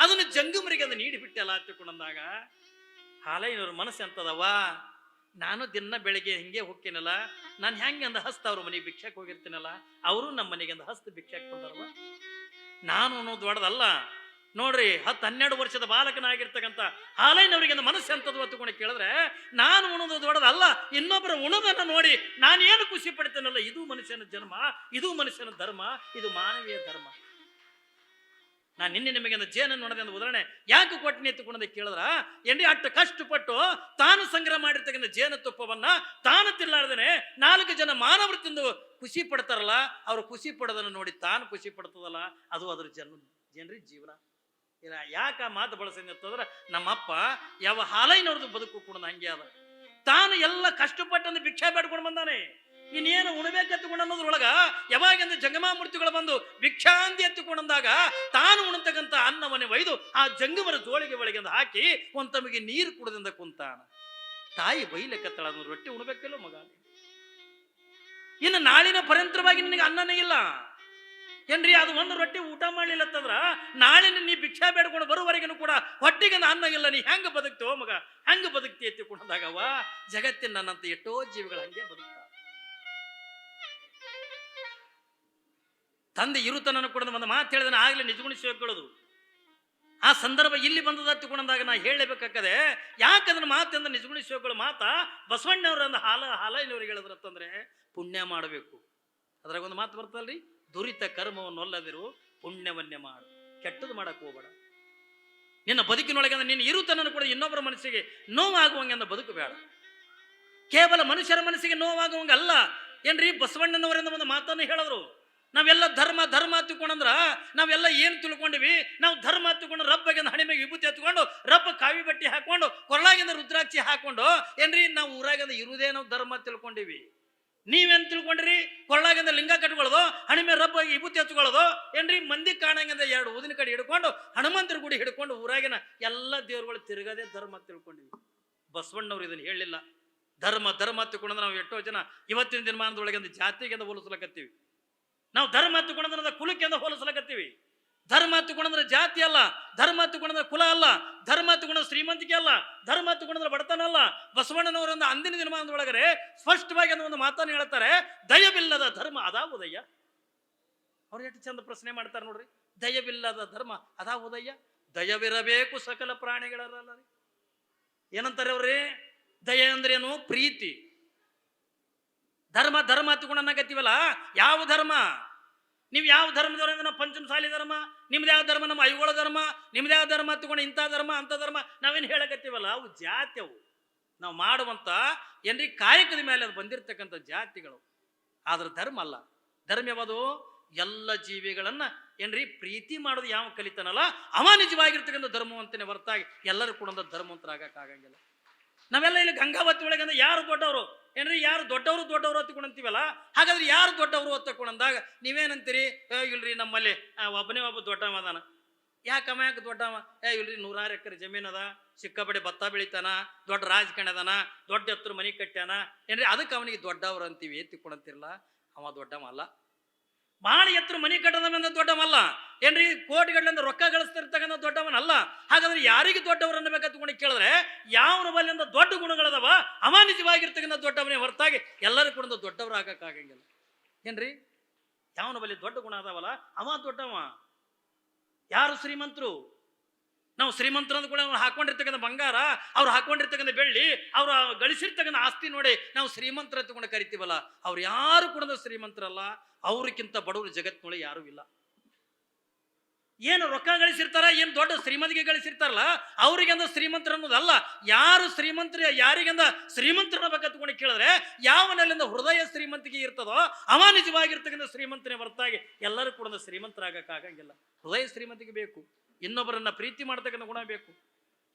ಅದನ್ನು ಜಂಗಮರಿಗೆ ಅದನ್ನು ನೀಡಿ ಬಿಟ್ಟೆಲ್ಲ ತಿಳ್ಕೊಂಡಾಗ ಹಾಲಯ್ಯನವ್ರ ಮನಸ್ಸು ಅಂತದವ. ನಾನು ದಿನ ಬೆಳಿಗ್ಗೆ ಹಿಂಗೆ ಹೋಗ್ತೀನಲ್ಲ, ನಾನು ಹೆಂಗೆ ಅಂದ ಹಸ್ತ ಅವ್ರ ಮನೆಗೆ ಭಿಕ್ಷಾಕ್ ಹೋಗಿರ್ತೀನಲ್ಲ, ಅವರು ನಮ್ಮ ಮನೆಗೆ ಅಂದ ಹಸ್ತ ಭಿಕ್ಷಾಕ್ ಬಂದಾರವ. ನಾನು ಅನ್ನೋದು ದೊಡ್ಡದಲ್ಲ ನೋಡ್ರಿ. 10-12 ವರ್ಷದ ಬಾಲಕನಾಗಿರ್ತಕ್ಕಂಥ ಹಾಲಯ್ಯನವರಿಗೆ ಮನಸ್ಸು ಅಂತದ್ದು ತಗೊಂಡು ಕೇಳಿದ್ರೆ ನಾನು ಉಣೋದು ದೊಡ್ಡದಲ್ಲ, ಇನ್ನೊಬ್ಬರ ಉಣೋದನ್ನ ನೋಡಿ ನಾನೇನು ಖುಷಿ ಪಡ್ತೇನಲ್ಲ, ಇದು ಮನುಷ್ಯನ ಜನ್ಮ, ಇದು ಮನುಷ್ಯನ ಧರ್ಮ, ಇದು ಮಾನವೀಯ ಧರ್ಮ. ನಾನು ನಿನ್ನೆ ನಿಮಗೆ ಜೇನನ್ನು ನೋಡದೆ ಅಂತ ಉದಾಹರಣೆ ಯಾಕೆ ಕೊಟ್ಟಿನಿ ಎತ್ತುಕೊಂಡೆ ಕೇಳಿದ್ರ, ಏನ್ರಿ ಅಷ್ಟು ಕಷ್ಟಪಟ್ಟು ತಾನು ಸಂಗ್ರಹ ಮಾಡಿರ್ತಕ್ಕಂಥ ಜೇನು ತುಪ್ಪವನ್ನ ತಾನು ತಿನ್ನಲಾರ್ದೇನೆ 4 ಜನ ಮಾನವರು ತಿಂದು ಖುಷಿ ಪಡ್ತಾರಲ್ಲ, ಅವ್ರು ಖುಷಿ ಪಡೋದನ್ನು ನೋಡಿ ತಾನು ಖುಷಿ ಪಡ್ತದಲ್ಲ, ಅದು ಅದ್ರ ಜನರಿ ಜೀವನ. ಇಲ್ಲ ಯಾಕೆ ಆ ಮಾತು ಬಳಸಿದ್ರೆ ನಮ್ಮಪ್ಪ ಯಾವ ಹಾಲಯ್ಯನವ್ರದ್ದು ಬದುಕು ಕೂಡ ಹಂಗೆ ಅದ. ತಾನು ಎಲ್ಲ ಕಷ್ಟಪಟ್ಟಂದು ಭಿಕ್ಷಾ ಬೇಡ್ಕೊಂಡು ಬಂದಾನೆ, ಇನ್ನೇನು ಉಣಬೇಕೆತ್ತುಕೊಂಡು ಅನ್ನೋದ್ರೊಳಗ ಯಾವಾಗಿಂದ ಜಂಗಮಾ ಮೂರ್ತಿಗಳು ಬಂದು ಭಿಕ್ಷಾಂತಿ ಎತ್ತುಕೊಂಡಂದಾಗ ತಾನು ಉಣತಕ್ಕಂಥ ಅನ್ನವನ್ನೇ ಒಯ್ದು ಆ ಜಂಗಮರ ಜೋಳಿಗೆ ಒಳಗಿಂದ ಹಾಕಿ ಒಂದ್ ತಮಗೆ ನೀರು ಕುಡದಿಂದ ಕುಂತಾನ. ತಾಯಿ ಬೈಲೆಕ್ಕತ್ತಳ, ರೊಟ್ಟಿ ಉಣ್ಬೇಕಲ್ಲೋ ಮಗ. ಇನ್ನು ನಾಳಿನ ಪರ್ಯಂತರವಾಗಿ ನಿನಗೆ ಅನ್ನನೇ ಇಲ್ಲ ಏನ್ರಿ. ಅದು ಒಂದು ರೊಟ್ಟಿ ಊಟ ಮಾಡ್ಲಿಲ್ಲತ್ತಂದ್ರ ನಾಳಿನ ನೀ ಭಿಕ್ಷಾ ಬೇಡ್ಕೊಂಡು ಬರುವವರೆಗೂ ಕೂಡ ಹೊಟ್ಟಿಗೆ ಅನ್ನ ಇಲ್ಲ. ನೀ ಹೆಂಗ ಬದುಕ್ತೋ ಮಗ, ಹೆಂಗ ಬದುಕ್ತಿ ಎತ್ತಿಕೊಂಡಾಗವ ಜಗತ್ತಿನ ನನ್ನಂತ ಎಷ್ಟೋ ಜೀವಿಗಳು ಹಂಗೆ ಬದುಕ್ತ. ತಂದೆ ಇರುತನನ್ನು ಕೂಡ ಒಂದು ಮಾತು ಹೇಳಿದ್ರೆ ಆಗ್ಲೇ ನಿಜಗುಣಿಸಿ ಹೋಗ್ಕೊಳ್ಳೋದು. ಆ ಸಂದರ್ಭ ಇಲ್ಲಿ ಬಂದದ ಹತ್ತಿಕೊಂಡಾಗ ನಾ ಹೇಳಬೇಕಾಗದೆ. ಯಾಕಂದ್ರೆ ಮಾತಂದ್ರೆ ನಿಜಗುಣಿಸಿ ಹೋಗ್ಕೊಳ್ಳೋ ಮಾತಾ ಬಸವಣ್ಣವ್ರಂದ ಹಾಲೈನವ್ರಿಗೆ ಹೇಳಿದ್ರಂತಂದ್ರೆ ಪುಣ್ಯ ಮಾಡಬೇಕು. ಅದ್ರಾಗ ಒಂದು ಮಾತು ಬರ್ತಲ್ರಿ, ದುರಿತ ಕರ್ಮವನ್ನು ಒಲ್ಲದಿರು ಪುಣ್ಯವನ್ನೇ ಮಾಡು. ಕೆಟ್ಟದ್ದು ಮಾಡಕ್ ಹೋಗ್ಬೇಡ. ನಿನ್ನ ಬದುಕಿನೊಳಗೆ ನಿನ್ನ ಇರುತನನ್ನು ಕೂಡ ಇನ್ನೊಬ್ಬರ ಮನಸ್ಸಿಗೆ ನೋವಾಗುವಂಗೆ ಬದುಕಬೇಡ. ಕೇವಲ ಮನುಷ್ಯರ ಮನಸ್ಸಿಗೆ ನೋವಾಗುವಂಗಲ್ಲ ಏನ್ರಿ. ಬಸವಣ್ಣನವರಿಂದ ಒಂದು ಮಾತನ್ನು ಹೇಳಿದ್ರು. ನಾವೆಲ್ಲ ಧರ್ಮ ಹತ್ತಿಕೊಂಡ್ರ ನಾವೆಲ್ಲ ಏನು ತಿಳ್ಕೊಂಡಿವಿ? ನಾವು ಧರ್ಮ ಹತ್ತಿಕೊಂಡು ರಬ್ಬಗೆ ಹಣಿಮೆಗೆ ವಿಭೂತಿ ಹತ್ಕೊಂಡು ರಬ್ಬ ಕಾವಿ ಬಟ್ಟೆ ಹಾಕೊಂಡು ಕೊರಳಾಗಿಂದ ರುದ್ರಾಕ್ಷಿ ಹಾಕೊಂಡು ಏನ್ರಿ ನಾವು ಊರಾಗಿಂದ ಇರುವುದೇ ನಾವು ಧರ್ಮ ತಿಳ್ಕೊಂಡಿವಿ. ನೀವೇನ್ ತಿಳ್ಕೊಂಡ್ರಿ? ಕೊಳ್ಳಾಗಿಂದ ಲಿಂಗ ಕಟ್ಕೊಳ್ಳೋದು, ಹಣಿಮೆ ರಬ್ಬ ವಿಭೂತಿ ಹಚ್ಕೊಳ್ಳೋದು ಏನ್ರಿ. ಮಂದಿ ಕಾಣಂಗಿಂದ 2 ಊದಿನ ಕಡೆ ಹಿಡ್ಕೊಂಡು ಹನುಮಂತರ ಗುಡಿ ಹಿಡ್ಕೊಂಡು ಊರಾಗಿನ ಎಲ್ಲ ದೇವರುಗಳು ತಿರುಗದೆ ಧರ್ಮ ತಿಳ್ಕೊಂಡಿವಿ. ಬಸವಣ್ಣವ್ರು ಇದನ್ನು ಹೇಳಿಲ್ಲ. ಧರ್ಮ ಹತ್ತಿಕೊಂಡ್ರೆ ನಾವು ಎಷ್ಟೋ ಜನ ಇವತ್ತಿನ ದಿನಮಾನದೊಳಗೆ ಜಾತಿಗೆ ಹೋಲಿಸ್ಲಕತ್ತೀವಿ. ನಾವು ಧರ್ಮ ಹತ್ತಿಕೊಂಡ್ರೆ ಕುಲಕ್ಕೆ ಹೋಲಿಸ್ಲಕತ್ತೀವಿ. ಧರ್ಮ ಹತ್ತಿಕೊಂಡ್ರೆ ಜಾತಿ ಅಲ್ಲ, ಧರ್ಮ ಹತ್ತಿಕೊಂಡ್ರೆ ಕುಲ ಅಲ್ಲ, ಧರ್ಮ ಹತ್ತಿಕೊಂಡ್ರೆ ಶ್ರೀಮಂತಿಕೆ ಅಲ್ಲ, ಧರ್ಮ ಹತ್ತಿಕೊಂಡ್ರೆ ಬಡತನ ಅಲ್ಲ. ಬಸವಣ್ಣನವರನ್ನ ಅಂದಿನ ದಿನಮಾನದೊಳಗರೆ ಸ್ಪಷ್ಟವಾಗಿ ಒಂದು ಮಾತನ್ನು ಹೇಳ್ತಾರೆ, ದಯವಿಲ್ಲದ ಧರ್ಮ ಅದಾವುದಯ್ಯ. ಅವ್ರು ಎಷ್ಟು ಚಂದ ಪ್ರಶ್ನೆ ಮಾಡ್ತಾರೆ ನೋಡ್ರಿ. ದಯವಿಲ್ಲದ ಧರ್ಮ ಅದಾವುದಯ್ಯ. ದಯವಿರಬೇಕು ಸಕಲ ಪ್ರಾಣಿಗಳಲ್ಲ. ಏನಂತಾರೆ ಅವ್ರಿ? ದಯ ಅಂದ್ರೇನು? ಪ್ರೀತಿ. ಧರ್ಮ ಹತ್ತಿಕೊಂಡನ್ನಾಗತ್ತೀವಲ್ಲ, ಯಾವ ಧರ್ಮ? ನೀವು ಯಾವ ಧರ್ಮದವರಿಂದ? ನಾವು ಪಂಚಮಸಾಲಿ ಧರ್ಮ. ನಿಮ್ದು ಯಾವ ಧರ್ಮ? ನಮ್ಮ ಐಗೋಳ ಧರ್ಮ. ನಿಮ್ದು ಯಾವ ಧರ್ಮ ಹತ್ತಿಕೊಂಡು ಇಂಥ ಧರ್ಮ ಅಂಥ ಧರ್ಮ ನಾವೇನು ಹೇಳಕತ್ತೀವಲ್ಲ, ಅವು ಜಾತಿ. ಅವು ನಾವು ಮಾಡುವಂತ ಏನ್ರಿ ಕಾಯಕದ ಮೇಲೆ ಅದು ಬಂದಿರತಕ್ಕಂಥ ಜಾತಿಗಳು. ಆದ್ರೆ ಧರ್ಮ ಅಲ್ಲ. ಧರ್ಮ ಯಾವುದು? ಎಲ್ಲ ಜೀವಿಗಳನ್ನ ಏನ್ರಿ ಪ್ರೀತಿ ಮಾಡೋದು ಯಾವ ಕಲಿತಾನಲ್ಲ ಅವ ನಿಜವಾಗಿರ್ತಕ್ಕಂಥ ಧರ್ಮವಂತನೇ ಹೊರತಾಗಿ ಎಲ್ಲರೂ ಕೂಡ ಧರ್ಮವಂತರಾಗಕ್ಕಾಗಂಗಿಲ್ಲ. ನಾವೆಲ್ಲ ಇಲ್ಲಿ ಗಂಗಾವತಿ ಒಳಗಂದ್ರೆ ಯಾರು ದೊಡ್ಡವರು ಏನ್ರಿ? ಯಾರು ದೊಡ್ಡವರು ಹತ್ತಿಕೊಂಡಂತೀವಲ್ಲ. ಹಾಗಾದ್ರೆ ಯಾರು ದೊಡ್ಡವರು ಹತ್ತಕೊಂಡಂದಾಗ ನೀವೇನಂತೀರಿ? ಇಲ್ರಿ ನಮ್ಮಲ್ಲಿ ಒಬ್ಬ ದೊಡ್ಡವ ಅದಾನ. ಯಾಕೆ ದೊಡ್ಡವ? ಇಲ್ರಿ 100 ಎಕರೆ ಜಮೀನ್ ಅದ, ಸಿಕ್ಕಾಪಡೆ ಭತ್ತ ಬೆಳಿತಾನ, ದೊಡ್ಡ ರಾಜಕಾರಣ ಅದಾನ, ದೊಡ್ಡ ಎತ್ತರ ಮನೆ ಕಟ್ಟ್ಯಾನ ಏನ್ರಿ, ಅದಕ್ಕೆ ಅವನಿಗೆ ದೊಡ್ಡವ್ರು ಅಂತೀವಿ. ಎತ್ತಿಕೊಂಡಂತಿರಲ್ಲ, ಅವ ದೊಡ್ಡವ ಅಲ್ಲ. ಭಾಳ ಎತ್ತರ ಮನೆ ಕಟ್ಟದವಂದ ದೊಡ್ಡವಲ್ಲ ಏನ್ರಿ. ಕೋಟಿಗಟ್ಟಲಿಂದ ರೊಕ್ಕ ಗಳಿಸ್ತಿರ್ತಕ್ಕಂಥ ದೊಡ್ಡವನಲ್ಲ. ಹಾಗಾದ್ರೆ ಯಾರಿಗೆ ದೊಡ್ಡವರು ಅನ್ನಬೇಕಂತ ಕೇಳಿದ್ರೆ ಯಾವನ ಬಲ್ಲಿಂದ ದೊಡ್ಡ ಗುಣಗಳದವ ಅವ ನಿಜವಾಗಿರ್ತಕ್ಕಂಥ ದೊಡ್ಡವನೇ ಹೊರತಾಗಿ ಎಲ್ಲರೂ ಕೂಡ ದೊಡ್ಡವರು ಆಗಕ್ಕಾಗಂಗಿಲ್ಲ ಏನ್ರಿ. ಯಾವನ ಬಲ್ಲಿ ದೊಡ್ಡ ಗುಣ ಅದಾವಲ್ಲ ಅವ ದೊಡ್ಡವ. ಯಾರು ಶ್ರೀಮಂತರು? ನಾವು ಶ್ರೀಮಂತರು ಅಂದ ಕೂಡ ಅವ್ರು ಹಾಕೊಂಡಿರ್ತಕ್ಕಂಥ ಬಂಗಾರ, ಅವ್ರು ಹಾಕೊಂಡಿರ್ತಕ್ಕಂಥ ಬೆಳ್ಳಿ, ಅವ್ರು ಗಳಿಸಿರ್ತಕ್ಕಂಥ ಆಸ್ತಿ ನೋಡಿ ನಾವು ಶ್ರೀಮಂತರ ತಗೊಂಡು ಕರಿತೀವಲ್ಲ, ಅವ್ರು ಯಾರು ಕೂಡ ಶ್ರೀಮಂತರಲ್ಲ. ಅವ್ರಿಗಿಂತ ಬಡವರು ಜಗತ್ತಿನೊಳಗೆ ಯಾರೂ ಇಲ್ಲ. ಏನು ರೊಕ್ಕ ಗಳಿಸಿರ್ತಾರ, ಏನು ದೊಡ್ಡ ಶ್ರೀಮಂತಿಗೆ ಗಳಿಸಿರ್ತಾರಲ್ಲ ಅವ್ರಿಗಂದ ಶ್ರೀಮಂತರು ಅನ್ನೋದಲ್ಲ. ಯಾರು ಶ್ರೀಮಂತರು ಯಾರಿಗಂದ ಶ್ರೀಮಂತರನ್ನ ಬೇಕಂತಕೊಂಡು ಕೇಳಿದ್ರೆ ಯಾವನಲ್ಲಿಂದ ಹೃದಯ ಶ್ರೀಮಂತಿಗೆ ಇರ್ತದೋ ಅವ ನಿಜವಾಗಿರ್ತಕ್ಕಂಥ ಶ್ರೀಮಂತನೇ ಹೊರತಾಗಿ ಎಲ್ಲರೂ ಕೂಡ ಶ್ರೀಮಂತರಾಗಕ್ಕಾಗಂಗಿಲ್ಲ. ಹೃದಯ ಶ್ರೀಮಂತಿಗೆ ಬೇಕು. ಇನ್ನೊಬ್ಬರನ್ನ ಪ್ರೀತಿ ಮಾಡ್ತಕ್ಕಂಥ ಗುಣ ಬೇಕು.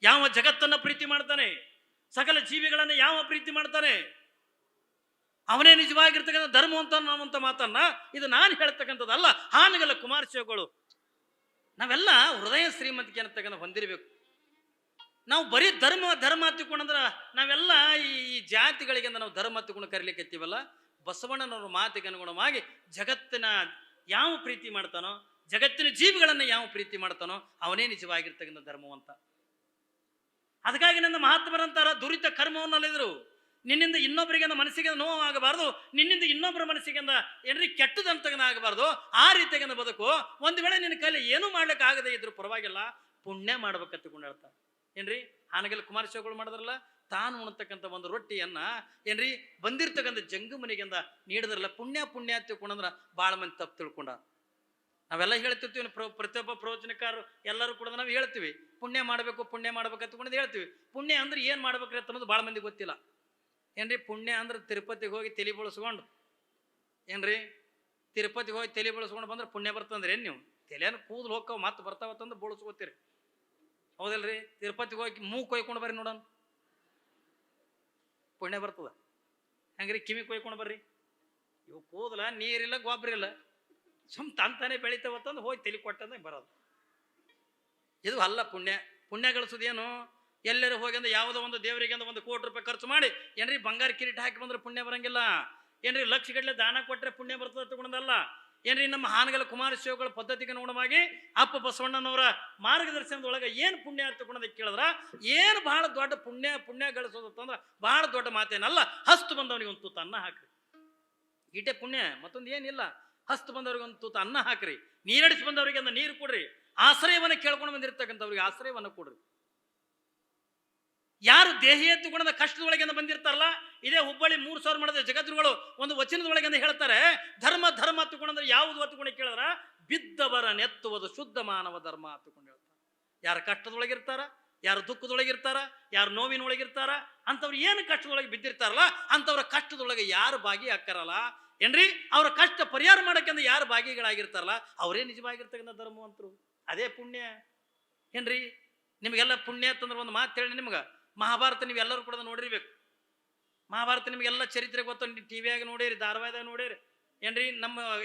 ಯಾವ ಜಗತ್ತನ್ನ ಪ್ರೀತಿ ಮಾಡ್ತಾನೆ, ಸಕಲ ಜೀವಿಗಳನ್ನ ಯಾವ ಪ್ರೀತಿ ಮಾಡ್ತಾನೆ, ಅವನೇ ನಿಜವಾಗಿರ್ತಕ್ಕಂಥ ಧರ್ಮವಂತ ಅನ್ನುವಂಥ ಮಾತನ್ನ ಇದು ನಾನು ಹೇಳ್ತಕ್ಕಂಥದ್ದಲ್ಲ. ಹಾನಗಲ್ಲ ಕುಮಾರಸ್ವಾಮಿಗಳು ನಾವೆಲ್ಲ ಹೃದಯ ಶ್ರೀಮಂತಿಕೆ ಅನ್ನತಕ್ಕಂಥ ಹೊಂದಿರಬೇಕು. ನಾವು ಬರೀ ಧರ್ಮ ಹತ್ತಿಕೊಂಡ್ರೆ ನಾವೆಲ್ಲ ಈ ಜಾತಿಗಳಿಗೆ ನಾವು ಧರ್ಮ ಹತ್ತಿಕೊಂಡು ಕರಿಲಿಕ್ಕೆ ಎತ್ತೀವಲ್ಲ. ಬಸವಣ್ಣನವ್ರ ಮಾತಿಗೆ ಅನುಗುಣವಾಗಿ ಜಗತ್ತಿನ ಯಾವ ಪ್ರೀತಿ ಮಾಡ್ತಾನೋ, ಜಗತ್ತಿನ ಜೀವಿಗಳನ್ನ ಯಾವ ಪ್ರೀತಿ ಮಾಡ್ತಾನೋ ಅವನೇ ನಿಜವಾಗಿರ್ತಕ್ಕಂಥ ಧರ್ಮವಂತ. ಅದಕ್ಕಾಗಿ ನನ್ನ ಮಹಾತ್ಮರಂತಾರ ದುರಿತ ಕರ್ಮವನ್ನಲ್ಲಿದ್ರು. ನಿನ್ನಿಂದ ಇನ್ನೊಬ್ಬರಿಗೆ ಮನಸ್ಸಿಗೆ ನೋವಾಗಬಾರ್ದು, ನಿನ್ನಿಂದ ಇನ್ನೊಬ್ಬರ ಮನಸ್ಸಿಗೆ ಏನ್ರಿ ಕೆಟ್ಟದಂತಗನ ಆಗಬಾರ್ದು. ಆ ರೀತಿಯಾಗಿ ಬದುಕು. ಒಂದು ವೇಳೆ ನಿನ್ನ ಕೈಲಿ ಏನೂ ಮಾಡ್ಲಿಕ್ಕೆ ಆಗದೆ ಇದ್ರು ಪರವಾಗಿಲ್ಲ, ಪುಣ್ಯ ಮಾಡ್ಬೇಕಂತಕೊಂಡು ಹೇಳ್ತಾರೆ ಏನ್ರಿ. ಹಾನಗಲ್ ಕುಮಾರಸ್ವಾಮಿಗಳು ಮಾಡಿದ್ರಲ್ಲ, ತಾನು ಉಣತಕ್ಕಂಥ ಒಂದು ರೊಟ್ಟಿಯನ್ನ ಏನ್ರಿ ಬಂದಿರ್ತಕ್ಕಂಥ ಜಂಗುಮನಿಗಿಂದ ನೀಡಿದ್ರಲ್ಲ, ಪುಣ್ಯ ತಿಳ್ಕೊಂಡ್ರ ಭಾಳ ಮಂದಿ ತಪ್ಪು ತಿಳ್ಕೊಂಡ. ನಾವೆಲ್ಲ ಹೇಳ್ತಿರ್ತೀವಿ, ಪ್ರತಿಯೊಬ್ಬ ಪ್ರವಚನಕಾರರು ಎಲ್ಲರೂ ಕೂಡ ನಾವು ಹೇಳ್ತೀವಿ ಪುಣ್ಯ ಮಾಡ್ಬೇಕಂತಕೊಂಡು ಹೇಳ್ತೀವಿ. ಪುಣ್ಯ ಅಂದ್ರೆ ಏನು ಮಾಡ್ಬೇಕ್ರಿ ಅನ್ನೋದು ಭಾಳ ಮಂದಿ ಗೊತ್ತಿಲ್ಲ ಏನ್ರಿ. ಪುಣ್ಯ ಅಂದ್ರೆ ತಿರುಪತಿಗೆ ಹೋಗಿ ತಲೆ ಬಳಸ್ಕೊಂಡು ಏನ್ರಿ, ತಿರುಪತಿಗೆ ಹೋಗಿ ತಲೆ ಬಳಸ್ಕೊಂಡು ಬಂದ್ರೆ ಪುಣ್ಯ ಬರ್ತಂದ್ರೆ ಏನು? ನೀವು ತಲೆಯನ್ನು ಕೂದಲು ಹೋಗ್ತಾವ ಮತ್ತೆ ಬರ್ತಾವತ್ತಂದ್ರೆ ಬೋಳಿಸ್ಕೋತೀರಿ, ಹೌದಲ್ರಿ. ತಿರುಪತಿಗೆ ಹೋಗಿ ಮೂಗು ಕೊಯ್ಕೊಂಡು ಬರ್ರಿ ನೋಡೋಣ, ಪುಣ್ಯ ಬರ್ತದ. ಹಂಗ್ರಿ ಕಿವಿ ಕೊಯ್ಕೊಂಡು ಬರ್ರಿ, ಇವು ಕೂದಲ ನೀರಿಲ್ಲ ಗೊಬ್ಬರ ಇಲ್ಲ, ತಂತಾನೆ ಬೆಳಿತಾವತ್ತಂದು ಹೋಗಿ ತಲೆ ಕೊಟ್ಟಂದ್ರೆ ಬರೋದು. ಇದು ಅಲ್ಲ ಪುಣ್ಯ ಗಳಿಸೋದೇನು? ಎಲ್ಲರೂ ಹೋಗಿ ಅಂದ್ರೆ ಯಾವುದೋ ಒಂದು ದೇವರಿಗೆ $1 ಕೋಟಿ ಖರ್ಚು ಮಾಡಿ ಏನ್ರಿ ಬಂಗಾರ ಕಿರೀಟ ಹಾಕಿ ಬಂದ್ರೆ ಪುಣ್ಯ ಬರಂಗಿಲ್ಲ. ಏನ್ರಿ ಲಕ್ಷಗಟ್ಟಲೆ ದಾನ ಕೊಟ್ಟರೆ ಪುಣ್ಯ ಬರ್ತದೆ ತಗೊಂಡಲ್ಲ. ಏನ್ರಿ ನಮ್ಮ ಹಾನಗಲ್ ಕುಮಾರಸ್ವಾಮಿಗಳ ಪದ್ಧತಿಗೆ ಅನುಗುಣವಾಗಿ ಅಪ್ಪ ಬಸವಣ್ಣನವರ ಮಾರ್ಗದರ್ಶನದೊಳಗೆ ಏನು ಪುಣ್ಯ ತಗೊಂಡದಕ್ಕೆ ಕೇಳಿದ್ರ ಏನು ಬಹಳ ದೊಡ್ಡ ಪುಣ್ಯ ಗಳಿಸೋದಂದ್ರೆ ಬಹಳ ದೊಡ್ಡ ಮಾತೇನಲ್ಲ. ಹಸ್ತು ಬಂದವನಿಗೆ ಒಂದು ತೂತ ಅನ್ನ ಹಾಕ್ರಿ, ಈಟೆ ಪುಣ್ಯ, ಮತ್ತೊಂದು ಏನಿಲ್ಲ. ಹಸ್ತು ಬಂದವ್ರಿಗೆ ಒಂದು ತೂತ ಅನ್ನ ಹಾಕ್ರಿ, ನೀರಡಿಸಿ ಬಂದವರಿಗೆ ಒಂದು ನೀರು ಕೊಡ್ರಿ, ಆಶ್ರಯವನ್ನು ಕೇಳ್ಕೊಂಡು ಬಂದಿರ್ತಕ್ಕಂಥವ್ರಿಗೆ ಆಶ್ರಯವನ್ನು ಕೊಡ್ರಿ. ಯಾರು ದೇಹಿಯ ತಗೊಂಡ ಕಷ್ಟದೊಳಗೆ ಬಂದಿರ್ತಾರಲ್ಲ, ಇದೇ ಹುಬ್ಬಳ್ಳಿ 3000 ಮಾಡಿದ ಜಗದ್ಗುರುಗಳು ಒಂದು ವಚನದೊಳಗೆ ಹೇಳ್ತಾರೆ, ಧರ್ಮ ಧರ್ಮ ತಗೊಂಡ್ರೆ ಯಾವುದು ಹತ್ತುಕೊಂಡು ಕೇಳಿದ್ರ ಬಿದ್ದವರ ನೆತ್ತುವುದು ಶುದ್ಧ ಮಾನವ ಧರ್ಮ ಹತ್ತುಕೊಂಡು ಹೇಳ್ತಾರೆ. ಯಾರು ಕಷ್ಟದೊಳಗಿರ್ತಾರ, ಯಾರು ದುಃಖದೊಳಗಿರ್ತಾರ, ಯಾರು ನೋವಿನೊಳಗಿರ್ತಾರ, ಅಂಥವ್ರು ಏನು ಕಷ್ಟದೊಳಗೆ ಬಿದ್ದಿರ್ತಾರಲ್ಲ ಅಂಥವ್ರ ಕಷ್ಟದೊಳಗೆ ಯಾರು ಭಾಗಿ ಹಾಕಾರಲ್ಲ ಏನ್ರಿ, ಅವ್ರ ಕಷ್ಟ ಪರಿಹಾರ ಮಾಡಕ್ಕೆಂದು ಯಾರು ಭಾಗಿಗಳಾಗಿರ್ತಾರಲ್ಲ ಅವರೇ ನಿಜವಾಗಿರ್ತಕ್ಕಂಥ ಧರ್ಮವಂತರು. ಅದೇ ಪುಣ್ಯ ಏನ್ರಿ. ನಿಮಗೆಲ್ಲ ಪುಣ್ಯ ಅಂತಂದ್ರೆ ಒಂದು ಮಾತು ಹೇಳಿ, ನಿಮ್ಗೆ ಮಹಾಭಾರತ ನೀವೆಲ್ಲರೂ ಕೂಡ ನೋಡಿರ್ಬೇಕು. ಮಹಾಭಾರತ ನಿಮಗೆಲ್ಲ ಚರಿತ್ರೆ ಗೊತ್ತ, ಟಿವಿಯಾಗ ನೋಡಿರಿ, ಧಾರಾವಾಹಿದಾಗ ನೋಡಿರಿ ಏನ್ರಿ.